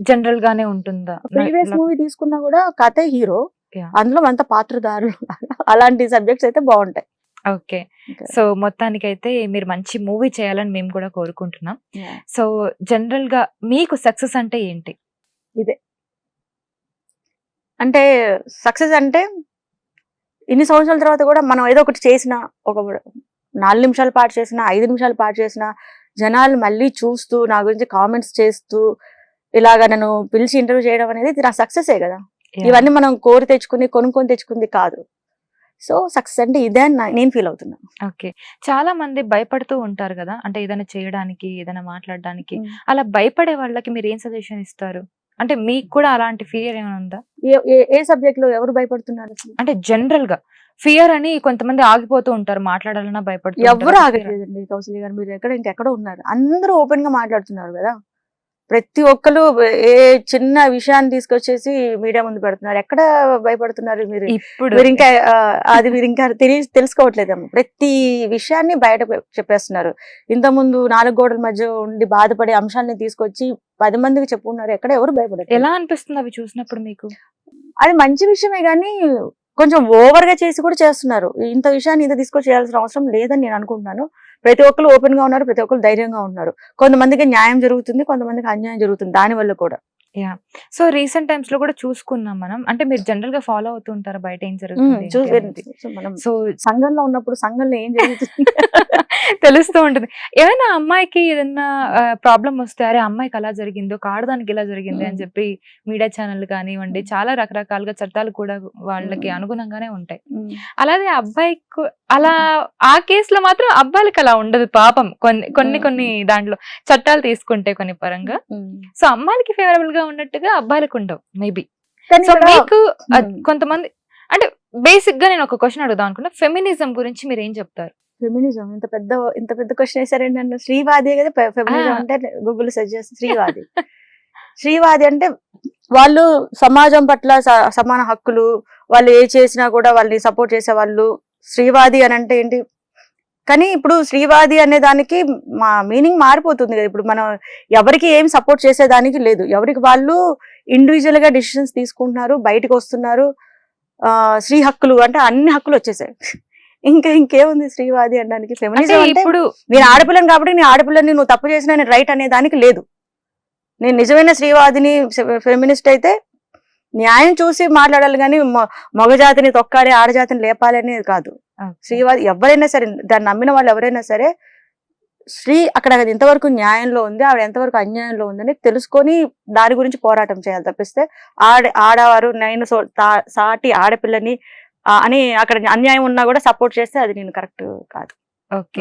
జనరల్ గానే ఉంటుందా? ప్రీవియస్ మూవీ తీసుకున్నా కూడా కథే హీరో, అందులో అంత పాత్రదారులు అలాంటి సబ్జెక్ట్స్ అయితే బాగుంటాయి. ఓకే, సో మొత్తానికైతే మీరు మంచి మూవీ చేయాలని మేము కూడా కోరుకుంటున్నాం. సో జనరల్ గా మీకు సక్సెస్ అంటే ఏంటి? ఇదే అంటే సక్సెస్ అంటే ఇన్ని సంవత్సరాల తర్వాత కూడా మనం ఏదో ఒకటి చేసిన, ఒక 4 నిమిషాల పాటు చేసిన, 5 నిమిషాల పాటు చేసిన, జనాలు మళ్ళీ చూస్తూ నా గురించి కామెంట్స్ చేస్తూ ఇలాగా నన్ను పిలిచి ఇంటర్వ్యూ చేయడం అనేది నా సక్సెసే కదా. ఇవన్నీ మనం కొనుక్కొని తెచ్చుకుంది కాదు. సో సక్సెస్ అంటే ఇదే అని నేను ఫీల్ అవుతున్నా. ఓకే, చాలా మంది భయపడుతూ ఉంటారు కదా, అంటే ఏదైనా చేయడానికి, ఏదైనా మాట్లాడడానికి. అలా భయపడే వాళ్ళకి మీరు ఏం సజెషన్ ఇస్తారు? అంటే మీకు కూడా అలాంటి ఫియర్ ఏమైనా ఉందా? ఏ సబ్జెక్ట్ లో ఎవరు భయపడుతున్నారు? అంటే జనరల్ గా ఫియర్ అని కొంతమంది ఆగిపోతూ ఉంటారు, మాట్లాడాలన్నా భయపడుతూ. ఎవరు ఆగట్లేదండి కౌసల్య గారు, మీరు ఇంకెక్కడో ఉన్నారు. అందరూ ఓపెన్ గా మాట్లాడుతున్నారు కదా. ప్రతి ఒక్కరు ఏ చిన్న విషయాన్ని తీసుకొచ్చేసి మీడియా ముందు పెడుతున్నారు. ఎక్కడ భయపడుతున్నారు మీరు? ఇప్పుడు మీరు ఇంకా మీరు ఇంకా తెలుసుకోవట్లేదేమో. ప్రతి విషయాన్ని బయట చెప్పేస్తున్నారు. ఇంతకుముందు 4 గోడల మధ్య ఉండి బాధపడే అంశాలని తీసుకొచ్చి 10 మందికి చెప్పుకున్నారు. ఎక్కడ ఎవరు భయపడరు. ఎలా అనిపిస్తుంది అవి చూసినప్పుడు మీకు? అది మంచి విషయమే కానీ కొంచెం ఓవర్ గా చేసి కూడా చేస్తున్నారు. ఇంత విషయాన్ని ఇంత తీసుకొచ్చి చేయాల్సిన అవసరం లేదని నేను అనుకుంటున్నాను. ప్రతి ఒక్కరు ఓపెన్ గా ఉన్నారు, ప్రతి ఒక్కరు ధైర్యంగా ఉన్నారు. కొంతమందికి న్యాయం జరుగుతుంది, కొంతమందికి అన్యాయం జరుగుతుంది. దాని వల్ల కూడా సో రీసెంట్ టైమ్స్ లో కూడా చూసుకున్నాం మనం. అంటే మీరు జనరల్ గా ఫాలో అవుతూ ఉంటారా బయట ఏం జరుగుతుంది? మనం సో సంఘంలో ఉన్నప్పుడు సంఘంలో ఏం జరుగుతుంది తెలుస్తూ ఉంటుంది. ఏమైనా అమ్మాయికి ఏదైనా ప్రాబ్లం వస్తే అరే అమ్మాయికి అలా జరిగింది, ఒక ఆడదానికి ఇలా జరిగింది అని చెప్పి మీడియా ఛానల్ కానివ్వండి చాలా రకరకాలుగా చట్టాలు కూడా వాళ్ళకి అనుగుణంగానే ఉంటాయి. అలాగే అబ్బాయికి అలా ఆ కేసులో మాత్రం అబ్బాయిలకి అలా ఉండదు పాపం. కొన్ని దాంట్లో చట్టాలు తీసుకుంటే కొన్ని పరంగా సో అమ్మాయిలకి ఫేవరబుల్ గా ఉన్నట్టుగా అబ్బాయిలకు ఉండవు మేబీ. సో మీకు కొంతమంది అంటే బేసిక్ గా నేను ఒక క్వశ్చన్ అడుగుదాం అనుకున్నా, ఫెమినిజం గురించి మీరు ఏం చెప్తారు? ఫెమినిజం ఇంత పెద్ద క్వశ్చన్ వేసారండి నన్ను. శ్రీవాది కదా ఫెమినిజం అంటే, గూగుల్ సెర్చ్ చేస్తే శ్రీవాది. శ్రీవాది అంటే వాళ్ళు సమాజం పట్ల సమాన హక్కులు, వాళ్ళు ఏ చేసినా కూడా వాళ్ళని సపోర్ట్ చేసే వాళ్ళు శ్రీవాది అని అంటే ఏంటి. కానీ ఇప్పుడు శ్రీవాది అనే దానికి మా మీనింగ్ మారిపోతుంది కదా. ఇప్పుడు మనం ఎవరికి ఏం సపోర్ట్ చేసేదానికి లేదు. ఎవరికి వాళ్ళు ఇండివిజువల్ గా డిసిషన్స్ తీసుకుంటున్నారు, బయటకు వస్తున్నారు. స్త్రీ హక్కులు అంటే అన్ని హక్కులు వచ్చేసాయి. ఇంకేముంది శ్రీవాది అనడానికి? ఫెమినిజం అంటే ఇప్పుడు నేను ఆడపిల్లని కాబట్టి నీ ఆడపిల్లని నువ్వు తప్పు చేసినా నేను రైట్ అనే దానికి లేదు. నేను నిజమైన శ్రీవాదిని ఫెమినిస్ట్ అయితే న్యాయం చూసి మాట్లాడాలి కానీ మగజాతిని తొక్కాలి, ఆడజాతిని లేపాలి అనేది కాదు. శ్రీవాది ఎవరైనా సరే, దాన్ని నమ్మిన వాళ్ళు ఎవరైనా సరే, స్త్రీ అక్కడ ఎంతవరకు న్యాయంలో ఉంది, ఆవిడ ఎంతవరకు అన్యాయంలో ఉందని తెలుసుకొని దాని గురించి పోరాటం చేయాలి తప్పిస్తే ఆడవారు నేను సాటి ఆడపిల్లని అని అక్కడ అన్యాయం ఉన్నా కూడా సపోర్ట్ చేస్తే అది నేను కరెక్ట్ కాదు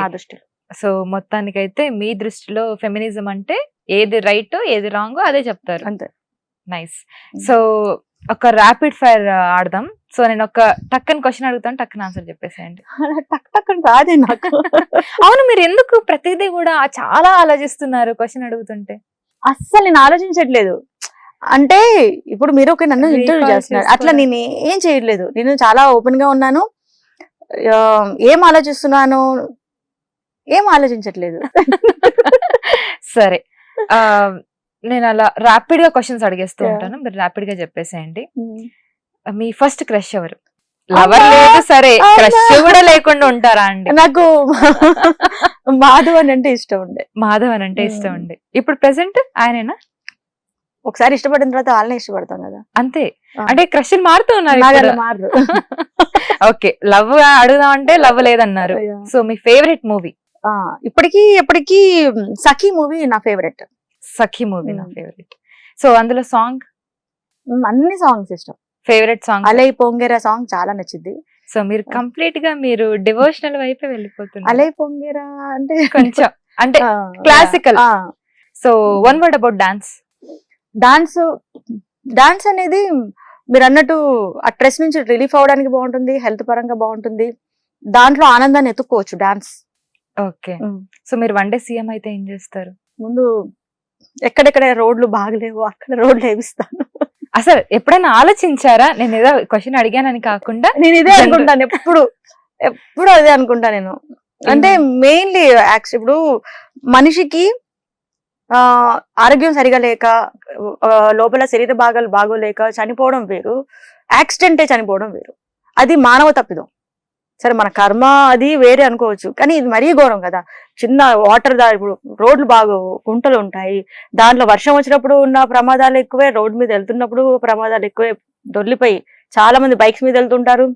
నా దృష్టిలో. సో మొత్తానికైతే మీ దృష్టిలో ఫెమినిజం అంటే ఏది రైట్ ఏది రాంగ్ అదే చెప్తారు. అంతే. నైస్. సో ఒక ర్యాపిడ్ ఫైర్ ఆడదాం. సో నేను ఒక టక్కని క్వశ్చన్ అడుగుతాను, టక్కని ఆన్సర్ చెప్పేసేయండి. టక్కని రాదే నాకు. అవును, మీరు ఎందుకు ప్రతిదీ కూడా చాలా ఆలోచిస్తున్నారు క్వశ్చన్ అడుగుతుంటే? అస్సలు నేను ఆలోచించట్లేదు. అంటే ఇప్పుడు మీరు ఒక నన్ను ఇంటర్వ్యూ చేస్తున్నారు, అట్లా నేను ఏం చేయట్లేదు. నేను చాలా ఓపెన్ గా ఉన్నాను. ఏం ఆలోచిస్తున్నాను, ఏం ఆలోచించట్లేదు. సరే, నేను అలా ర్యాపిడ్ గా క్వశ్చన్స్ అడిగేస్తూ ఉంటాను, మీరు ర్యాపిడ్ గా చెప్పేసేయండి. మీ ఫస్ట్ క్రష్ ఎవరు? లవర్ లేదు సరే, క్రష్ కూడా లేకుండా ఉంటారా అండి? నాకు మాధవన్ అంటే ఇష్టం ఉండే. మాధవన్ అంటే ఇష్టం ఉండే. ఇప్పుడు ప్రెసెంట్ ఆయనేనా? ఒకసారి ఇష్టపడిన తర్వాత వాళ్ళనే ఇష్టపడతాం కదా, అంతే. అంటే క్రష్ మారుతూ ఉన్నారు, మారు. ఓకే, లవ్ అడుగుదాం అంటే లవ్ లేదన్నారు. సో మీ ఫేవరెట్ మూవీ? ఇప్పటికీ సఖీ మూవీ నా ఫేవరెట్. సఖీ మూవీ నా ఫేవరెట్. సో అందులో సాంగ్? అన్ని సాంగ్స్ ఇష్టం. ఫేవరెట్ సాంగ్ అలై పొంగేరా సాంగ్ చాలా నచ్చింది. సో మీరు కంప్లీట్ గా మీరు డివోషనల్ వైపే వెళ్ళిపోతున్నారు. అలై పొంగేరా అంటే కొంచెం అంటే classical. So one word about dance. Dance అనేది మీరు అన్నట్టు ఆ స్ట్రెస్ నుంచి రిలీఫ్ అవడానికి బాగుంటుంది, హెల్త్ పరంగా బాగుంటుంది, దాంట్లో ఆనందాన్ని ఎత్తుక్కోవచ్చు డాన్స్. ఓకే. సో మీరు వన్ డే సీఎం అయితే ఏం చేస్తారు? ముందు ఎక్కడెక్కడ రోడ్లు బాగలేవు అక్కడ రోడ్లు వేపిస్తాను. అసలు ఎప్పుడైనా ఆలోచించారా? నేను ఏదో క్వశ్చన్ అడిగానని కాకుండా నేను ఇదే అనుకుంటాను, ఎప్పుడు అదే అనుకుంటా నేను. అంటే మెయిన్లీ ఇప్పుడు మనిషికి ఆరోగ్యం సరిగా లేక, లోపల శరీర భాగాలు బాగోలేక చనిపోవడం వేరు, యాక్సిడెంటే చనిపోవడం వేరు. అది మానవ తప్పిదం. సరే మన కర్మ అది వేరే అనుకోవచ్చు, కానీ ఇది మరీ ఘోరం కదా. చిన్న వాటర్ ఇప్పుడు రోడ్లు బాగోవు, గుంటలు ఉంటాయి, దాంట్లో వర్షం వచ్చినప్పుడు ఉన్న ప్రమాదాలు ఎక్కువే, రోడ్డు మీద వెళ్తున్నప్పుడు ప్రమాదాలు ఎక్కువే. దొర్లిపోయి చాలా మంది బైక్స్ మీద వెళ్తుంటారు.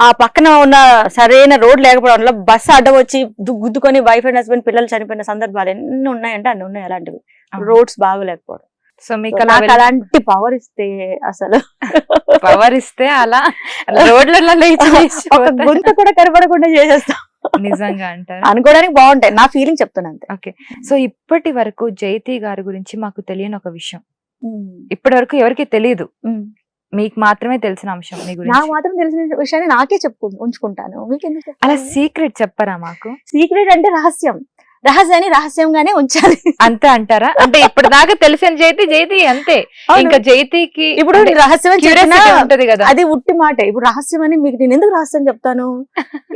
ఆ పక్కన ఉన్న సరైన రోడ్ లేకపోవడం వల్ల బస్సు అడ్డం వచ్చి గుద్దుకొని వైఫ్ అండ్ హస్బెండ్ పిల్లలు చనిపోయిన సందర్భాలు ఎన్ని ఉన్నాయంటే అన్ని ఉన్నాయి అలాంటివి, రోడ్స్ బాగోలేకపోవడం. సో మీకు అలాంటి పవర్ ఇస్తే, అసలు పవర్ ఇస్తే అలా రోడ్లలో గుంత కూడా కనపడకుండా చేసేస్తాం. నిజంగా అంటారు, అనుకోవడానికి బాగుంటాయి. నా ఫీలింగ్ చెప్తున్నాను అంతే. ఓకే. సో ఇప్పటి వరకు జయతి గారి గురించి మాకు తెలియని ఒక విషయం, ఇప్పటి వరకు ఎవరికి తెలియదు, మీకు మాత్రమే తెలిసిన అంశం మీ గురించి. నాకు మాత్రం తెలిసిన విషయాన్ని నాకే ఉంచుకుంటాను. మీకు ఎందుకు అలా సీక్రెట్ చెప్పరా మాకు? సీక్రెట్ అంటే రహస్యం. రహస్యాన్ని రహస్యంగానే ఉంచాలి. అంతే అంటారా? అంటే ఇప్పుడు దాకా తెలిసిన జైతి అంతే. అవును. ఇంకా జైతికి ఇప్పుడు అంటే రహస్యం అని చెప్పినా curiosity ఉంటది కదా. అది ఉట్టి మాట. ఇప్పుడు రహస్యం అని మీకు నేను ఎందుకు రహస్యం చెప్తాను?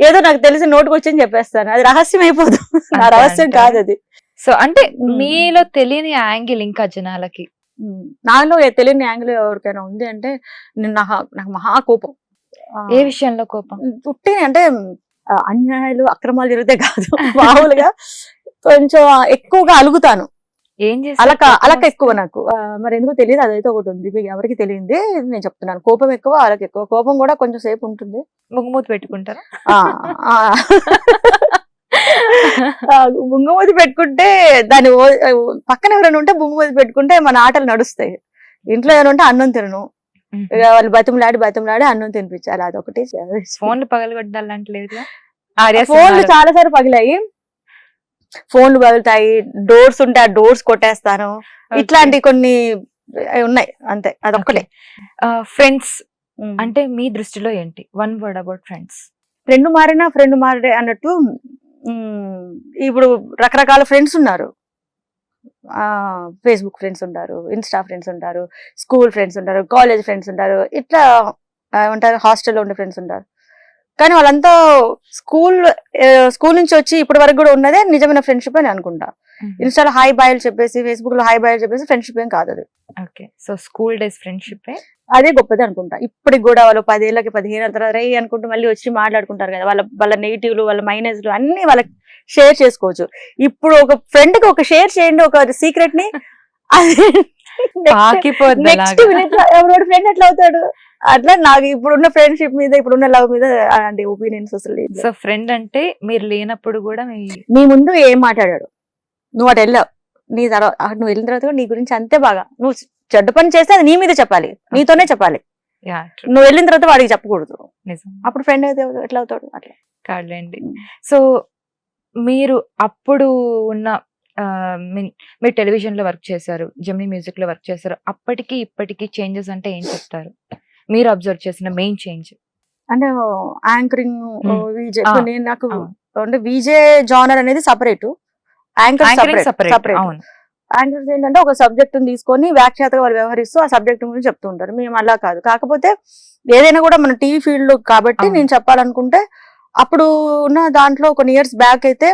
ఏదో నాకు తెలిసి నోటుకు వచ్చి చెప్పేస్తాను, అది రహస్యం అయిపోదు. నా అంతే రహస్యం అంటారా? కాదు అది. సో అంటే ఉమ్. మీలో తెలియని యాంగిల్ ఇంకా జనాలకి నాలో తెలియని యాంగిల్ ఎవరికైనా ఉంది అంటే నాకు మహా కోపం. ఏ విషయంలో కోపం? ఉట్టి అంటే అన్యాయాలు అక్రమాలు జరిగితే కాదు, మామూలుగా కొంచెం ఎక్కువగా అలుగుతాను. ఏం అలక చేస్తారు? ఎక్కువ నాకు. మరి ఎందుకు తెలియదు, అదైతే ఒకటి ఉంది, మీకు ఎవరికి తెలియంది నేను చెప్తున్నాను. కోపం ఎక్కువ, అలక ఎక్కువ. కోపం కూడా కొంచెం సేపు ఉంటుంది. ముగ్గుమూతి పెట్టుకుంటారా? ఆ ఆ. బుంగమూతి పెట్టుకుంటే దాని పక్కన ఎవరైనా ఉంటే బుంగమూతి పెట్టుకుంటే మన ఆటలు నడుస్తాయి. ఇంట్లో ఏమైనా ఉంటే అన్నం తినను. ఇక వాళ్ళు బతిమలాడి అన్నం తినిపించాలి, అదొకటి. ఫోన్లు పగలగొట్టాలంటే లేదు. ఫోన్లు చాలా సార్లు పగిలాయి, ఫోన్లు పగులుతాయి, డోర్స్ ఉంటే ఆ డోర్స్ కొట్టేస్తాను. ఇట్లాంటి కొన్ని ఉన్నాయి, అంతే. అదొక్కటే. ఫ్రెండ్స్ అంటే మీ దృష్టిలో ఏంటి? One word about friends. Friend మారే అన్నట్టు. ఇప్పుడు రకరకాల ఫ్రెండ్స్ ఉన్నారు. ఫేస్బుక్ ఫ్రెండ్స్ ఉంటారు, ఇన్స్టా ఫ్రెండ్స్ ఉంటారు, స్కూల్ ఫ్రెండ్స్ ఉంటారు, కాలేజ్ ఫ్రెండ్స్ ఉంటారు, ఇట్లా ఉంటారు, హాస్టల్లో ఉండే ఫ్రెండ్స్ ఉంటారు. కానీ వాళ్ళంతా స్కూల్ నుంచి వచ్చి ఇప్పటి వరకు కూడా ఉన్నదే నిజమైన ఫ్రెండ్షిప్ అని అనుకుంటా. ఇన్స్టాలో హాయ్ బాయ్లు చెప్పేసి, ఫేస్బుక్ లో హాయ్ బాయ్లు చెప్పేసి ఫ్రెండ్షిప్ ఏం కాదు అది. Okay, so school days friendship అదే గొప్పది అనుకుంటా. ఇప్పటికి కూడా వాళ్ళు 10 ఏళ్ళకి 15 ఏళ్ళ తర్వాత రై అనుకుంటూ మళ్ళీ వచ్చి మాట్లాడుకుంటారు కదా. వాళ్ళ నెగిటివ్లు, వాళ్ళ మైనస్లు అన్ని వాళ్ళకి షేర్ చేసుకోవచ్చు. ఇప్పుడు ఒక ఫ్రెండ్ కి ఒక షేర్ చేయండి ఒక సీక్రెట్ ని, నెక్స్ట్ మినిట్ లో ఎవరోడు ఫ్రెండ్ ఎట్లా అవుతాడు? అట్లా నాకు ఇప్పుడున్న ఫ్రెండ్షిప్ మీద, ఇప్పుడున్న లవ్ మీద అలాంటి ఒపీనియన్స్ అసలు లేదు. సో ఫ్రెండ్ అంటే మీరు లేనప్పుడు కూడా నీ ముందు ఏం మాట్లాడాడు, నువ్వు అటు వెళ్ళావు, నీ తర్వాత నువ్వు వెళ్ళిన తర్వాత కూడా నీ గురించి అంతే బాగా, నువ్వు చెడ్డ పని చేస్తే అది నీ మీద చెప్పాలి, నీతోనే చెప్పాలి. నువ్వు వెళ్ళిన తర్వాత వాడికి చెప్పకూడదు. అప్పుడు ఫ్రెండ్ అయితే ఎట్లా అవుతాడు? అట్లా కాదులేండి. సో మీరు అప్పుడు ఉన్న మీరు టెలివిజన్ లో వర్క్ చేశారు, జెమినీ మ్యూజిక్ లో వర్క్ చేశారు, అప్పటికి ఇప్పటికి చేంజెస్ అంటే ఏం చెప్తారు? మీరు అబ్జర్వ్ చేసిన మెయిన్ చేంజ్ అంటే యాంకరింగ్, విజే. నేను నాకు అంటే విజే జానర్ అనేది సపరేట్, యాంకర్ సపరేట్. యాంకర్స్ ఏంటంటే ఒక సబ్జెక్ట్ తీసుకొని వ్యాఖ్యాతగా వాళ్ళు వ్యవహరిస్తూ ఆ సబ్జెక్ట్ గురించి చెప్తూ ఉంటారు. మేము అలా కాదు. కాకపోతే ఏదైనా కూడా మన టీవీ ఫీల్డ్ లో కాబట్టి నేను చెప్పాలనుకుంటే, అప్పుడు ఉన్న దాంట్లో కొన్ని ఇయర్స్ బ్యాక్ అయితే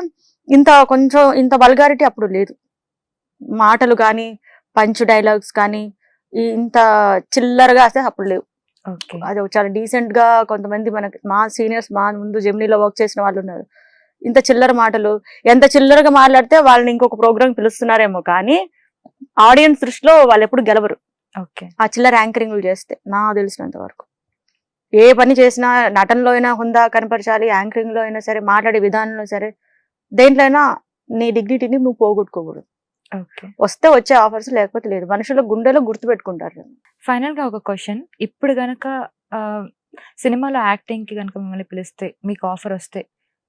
ఇంత వల్గారిటీ అప్పుడు లేదు. మాటలు కానీ, పంచ్ డైలాగ్స్ కానీ ఇంత చిల్లరగా అయితే అప్పుడు లేవు. అది చాలా డీసెంట్ గా కొంతమంది మా సీనియర్స్, మా ముందు జెమినీలో వర్క్ చేసిన వాళ్ళు ఉన్నారు. ఇంత చిల్లర మాటలు, ఎంత చిల్లరగా మాట్లాడితే వాళ్ళని ఇంకొక ప్రోగ్రామ్ పిలుస్తున్నారేమో కానీ ఆడియన్స్ దృష్టిలో వాళ్ళు ఎప్పుడు గెలవరు ఆ చిల్లర యాంకరింగ్లు చేస్తే. నాకు తెలిసినంత వరకు ఏ పని చేసినా నటనలో అయినా హుందా కనపరచాలి, యాంకరింగ్ లో అయినా సరే, మాట్లాడే విధానంలో సరే, దేంట్లో అయినా నీ డిగ్నిటీని నువ్వు పోగొట్టుకోకూడదు. వస్తే వచ్చే ఆఫర్స్, లేకపోతే లేదు. మనుషుల గుండెలో గుర్తు పెట్టుకుంటారు. ఫైనల్ గా ఒక క్వశ్చన్, ఇప్పుడు గనక సినిమాలో యాక్టింగ్ కి గనక మిమ్మల్ని పిలిస్తే, మీకు ఆఫర్ వస్తే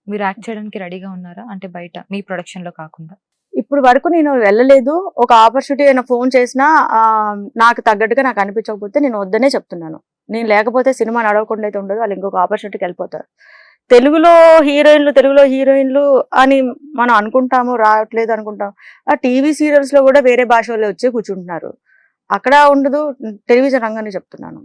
మీరు యాక్ట్ చేయడానికి రెడీగా ఉన్నారా? అంటే బయట మీ ప్రొడక్షన్ లో కాకుండా. ఇప్పుడు వరకు నేను వెళ్ళలేదు. ఒక ఆపర్చునిటీ అయినా ఫోన్ చేసినా నాకు తగ్గట్టుగా నాకు అనిపించకపోతే నేను వద్దనే చెప్తున్నాను. నేను లేకపోతే సినిమా నడవకుండా అయితే ఉండదు, వాళ్ళు ఇంకొక ఆపర్చునిటీకి వెళ్ళిపోతారు. తెలుగులో హీరోయిన్లు అని మనం అనుకుంటాము, రావట్లేదు అనుకుంటాం. ఆ టీవీ సీరియల్స్ లో కూడా వేరే భాష వాళ్ళు వచ్చి కూర్చుంటున్నారు. అక్కడ ఉండదు. టెలివిజన్ రంగాన్ని చెప్తున్నాను,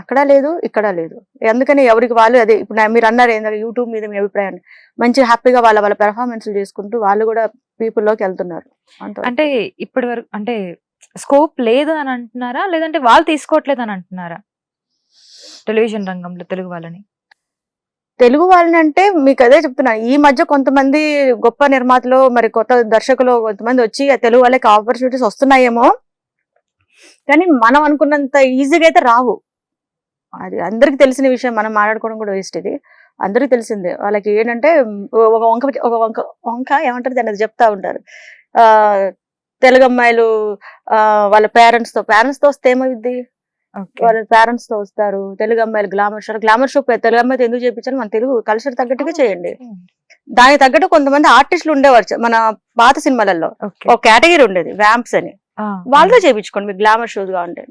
అక్కడ లేదు, ఇక్కడ లేదు. అందుకని ఎవరికి వాళ్ళు అదే. ఇప్పుడు మీరు అన్నారు ఏంటంటే యూట్యూబ్ మీద మీ అభిప్రాయం, మంచి హ్యాపీగా వాళ్ళ పెర్ఫార్మెన్స్ చేసుకుంటూ వాళ్ళు కూడా పీపుల్ లోకి వెళ్తున్నారు. అంటే ఇప్పటి వరకు అంటే స్కోప్ లేదు అని అంటున్నారా, లేదంటే వాళ్ళు తీసుకోవట్లేదు అని అంటున్నారా టెలివిజన్ రంగంలో తెలుగు వాళ్ళని అంటే మీకు అదే చెప్తున్నా. ఈ మధ్య కొంతమంది గొప్ప నిర్మాతలు, మరి కొత్త దర్శకులు కొంతమంది వచ్చి తెలుగు వాళ్ళకి ఆపర్చునిటీస్ వస్తున్నాయేమో, కానీ మనం అనుకున్నంత ఈజీగా అయితే రావు. అది అందరికి తెలిసిన విషయం, మనం మాట్లాడుకోవడం కూడా వేస్ట్. ఇది అందరికి తెలిసిందే. వాళ్ళకి ఏంటంటే ఒక వంక ఏమంటారు దాన్ని చెప్తా ఉంటారు. తెలుగు అమ్మాయిలు వాళ్ళ పేరెంట్స్ తో వస్తే ఏమైంది, వాళ్ళ పేరెంట్స్ తో వస్తారు. తెలుగు అమ్మాయిలు గ్లామర్ షో తెలుగు అమ్మాయితో ఎందుకు చేయించాలి? మన తెలుగు కల్చర్ తగ్గట్టుగా చేయండి. దానికి తగ్గట్టు కొంతమంది ఆర్టిస్టులు ఉండేవారు మన పాత సినిమాలలో. ఒక కేటగిరీ ఉండేది వ్యాంప్స్ అని, వాళ్ళతో చేయించుకోండి మీరు గ్లామర్ షోస్ గా ఉంటే.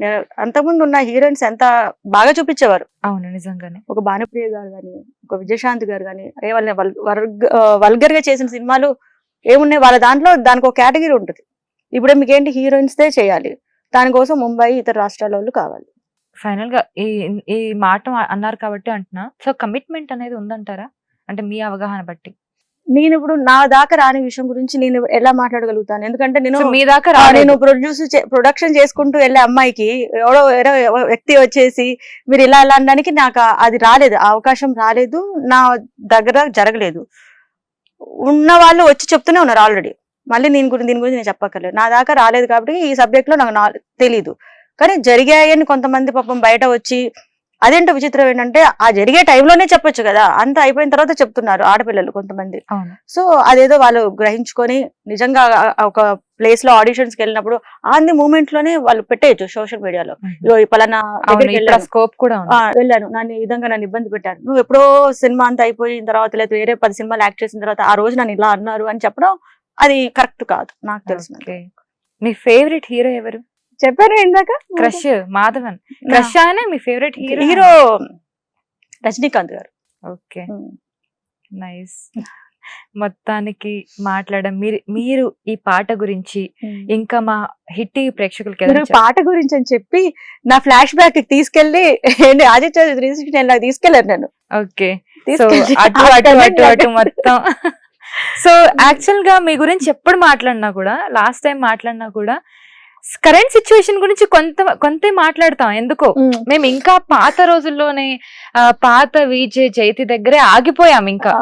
అంతకుముందు ఉన్న హీరోయిన్స్ ఎంత బాగా చూపించేవారు. అవును, నిజంగానే. ఒక భానుప్రియ గారు కానీ, ఒక విజయశాంతి గారు కానీ, వల్గర్ గా చేసిన సినిమాలు ఏమున్నాయి వాళ్ళ దాంట్లో దానికి ఒక కేటగిరీ ఉంటుంది. ఇప్పుడు మీకు ఏంటి హీరోయిన్స్దే చేయాలి, దానికోసం ముంబై ఇతర రాష్ట్రాల వాళ్ళు కావాలి. ఫైనల్ గా ఈ మాట అన్నారు కాబట్టి అంటున్నా, సో కమిట్మెంట్ అనేది ఉందంటారా? అంటే మీ అవగాహన బట్టి నేను ఇప్పుడు నా దాకా రాని విషయం గురించి నేను ఎలా మాట్లాడగలుగుతాను? ఎందుకంటే నేను సో మీ దాకా నేను ప్రొడక్షన్ చేసుకుంటూ వెళ్ళే అమ్మాయికి ఎవరో వ్యక్తి వచ్చేసి మీరు ఇలా అనడానికి నాకు అది రాలేదు, ఆ అవకాశం రాలేదు, నా దగ్గర జరగలేదు. ఉన్న వాళ్ళు వచ్చి చెప్తూనే ఉన్నారు ఆల్రెడీ. మళ్ళీ దీని గురించి నేను చెప్పక్కర్లేదు. నా దాకా రాలేదు కాబట్టి ఈ సబ్జెక్ట్ లో నాకు తెలీదు. కానీ జరిగాయని కొంతమంది పాపం బయట వచ్చి, అదేంటో విచిత్రం ఏంటంటే ఆ జరిగే టైంలోనే చెప్పొచ్చు కదా, అంత అయిపోయిన తర్వాత చెప్తున్నారు ఆడపిల్లలు కొంతమంది. సో అదేదో వాళ్ళు గ్రహించుకొని నిజంగా ఒక ప్లేస్ లో ఆడిషన్స్ కి వెళ్ళినప్పుడు ఆన్ ది మూమెంట్ లోనే వాళ్ళు పెట్టేయచ్చు సోషల్ మీడియాలో, పలానా స్కోప్ కూడా వెళ్ళాను, నన్ను ఈ విధంగా నన్ను ఇబ్బంది పెట్టారు, నువ్వు ఎప్పుడో సినిమా అంతా అయిపోయిన తర్వాత లేదా వేరే 10 సినిమాలు యాక్ట్ చేసిన తర్వాత ఆ రోజు నన్ను ఇలా అన్నారు అని చెప్పడం అది కరెక్ట్ కాదు నాకు తెలిసిన. మీ ఫేవరెట్ హీరో ఎవరు? చెప్పారు ఇందాక, క్రష్ మాధవన్. క్రష్ అనే మీ ఫేవరెట్ హీరో రజనీకాంత్ గారు. Okay, nice. మొత్తానికి మాట్లాడడం మీరు ఈ పాట గురించి ఇంకా మా హిట్ టీవీ ప్రేక్షకులకి పాట గురించి అని చెప్పి నా ఫ్లాష్ బ్యాక్ తీసుకెళ్లి ఆదిత్య 360 తీసుకెళ్లారు నన్ను. ఓకే, సో అటు అటు అటు అటు మొత్తం. సో యాక్చువల్ గా మీ గురించి ఎప్పుడు మాట్లాడినా కూడా, లాస్ట్ టైం మాట్లాడినా కూడా కరెంట్ సిచ్యువేషన్ గురించి కొంత మాట్లాడతాం. ఎందుకో మేము ఇంకా పాత రోజుల్లోనే పాత విజయ్ జైతి దగ్గరే ఆగిపోయాం. ఇంకా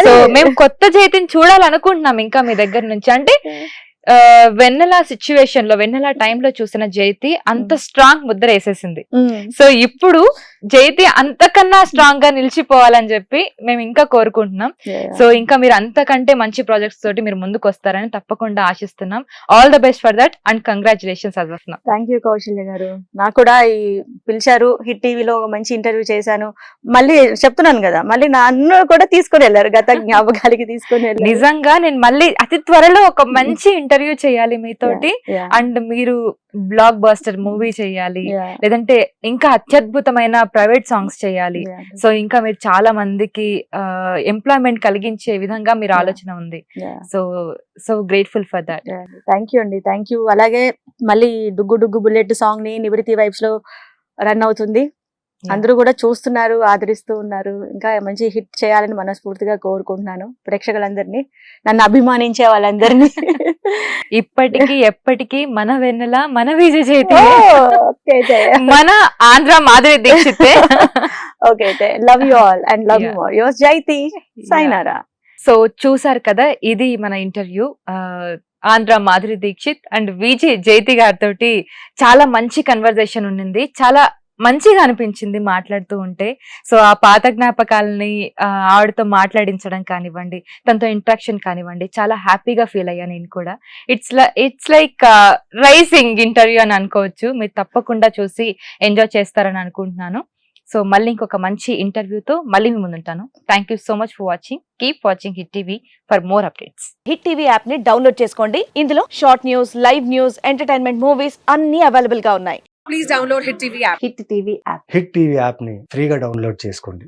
సో మేము కొత్త జైతిని చూడాలనుకుంటున్నాం ఇంకా మీ దగ్గర నుంచి. అంటే వెన్నెల సిచ్యువేషన్ లో, వెన్నెల టైంలో చూసిన జైతి అంత స్ట్రాంగ్ ముద్ర వేసేసింది. సో ఇప్పుడు జైతి అంతకన్నా స్ట్రాంగ్ గా నిలిచిపోవాలని చెప్పి మేము ఇంకా కోరుకుంటున్నాం. సో ఇంకా మీరు అంతకంటే మంచి ప్రాజెక్ట్స్ తోటి మీరు ముందుకు వస్తారని తప్పకుండా ఆశిస్తున్నాం. All the best for that and congratulations as of now. Thank you Kausalya గారు. నాకు కూడా ఈ పిలిచారు, హిట్ టీవీలో ఒక మంచి ఇంటర్వ్యూ చేశాను. మళ్ళీ చెప్తున్నాను కదా, మళ్ళీ నన్ను కూడా తీసుకొని వెళ్ళారు, గత జ్ఞాపకాలకి తీసుకొని వెళ్ళారు. నిజంగా నేను మళ్ళీ అతి త్వరలో ఒక మంచి ఇంటర్వ్యూ చేయాలి మీతోటి. అండ్ మీరు బ్లాక్ బస్టర్ మూవీ చేయాలి, లేదంటే ఇంకా అత్యద్భుతమైన ప్రైవేట్ సాంగ్స్ చేయాలి. సో ఇంకా మీరు చాలా మందికి ఎంప్లాయ్మెంట్ కలిగించే విధంగా మీరు ఆలోచన ఉంది. So grateful for that. Thank you అండి, థ్యాంక్ యూ. అలాగే మళ్ళీ డుగ్గు డుగ్గు బుల్లెట్ సాంగ్ ని నివృత్తి వైబ్స్ లో రన్ అవుతుంది. అందరూ కూడా చూస్తున్నారు, ఆదరిస్తూ ఉన్నారు. ఇంకా మంచి హిట్ చేయాలని మనస్ఫూర్తిగా కోరుకుంటున్నాను ప్రేక్షకులందరినీ, నన్ను అభిమానించే వాళ్ళందరినీ. ఇప్పటికీ ఎప్పటికీ మన వెన్నెల, మన విజయ్ జైతి, మన Andhra Madhuri Dixit. Okay, love you all and love you more. Yours Jaithi. Sayonara. So చూసారు కదా, ఇది మన ఇంటర్వ్యూ. ఆంధ్ర మాధురి దీక్షిత్ అండ్ విజయ్ జైతి గారితో చాలా మంచి కన్వర్జేషన్ ఉండింది. చాలా మంచిగా అనిపించింది మాట్లాడుతూ ఉంటే. సో ఆ పాత జ్ఞాపకాలని ఆవిడతో మాట్లాడించడం కానివ్వండి, తనతో ఇంట్రాక్షన్ కానివ్వండి, చాలా హ్యాపీగా ఫీల్ అయ్యా నేను కూడా. ఇట్స్ లైక్ రైసింగ్ ఇంటర్వ్యూ అని అనుకోవచ్చు. మీరు తప్పకుండా చూసి ఎంజాయ్ చేస్తారని అనుకుంటున్నాను. సో మళ్ళీ ఇంకొక మంచి ఇంటర్వ్యూతో మళ్ళీ మీ ముందుంటాను. Thank you so much for watching. Keep watching hit TV for more updates. Hit TV app ని డౌన్లోడ్ చేసుకోండి. ఇందులో short news, live news, entertainment movies అన్ని అవైలబుల్ గా ఉన్నాయి. Please download Hit TV app. Hit TV app. Hit TV app ని ఫ్రీగా డౌన్లోడ్ చేసుకోండి.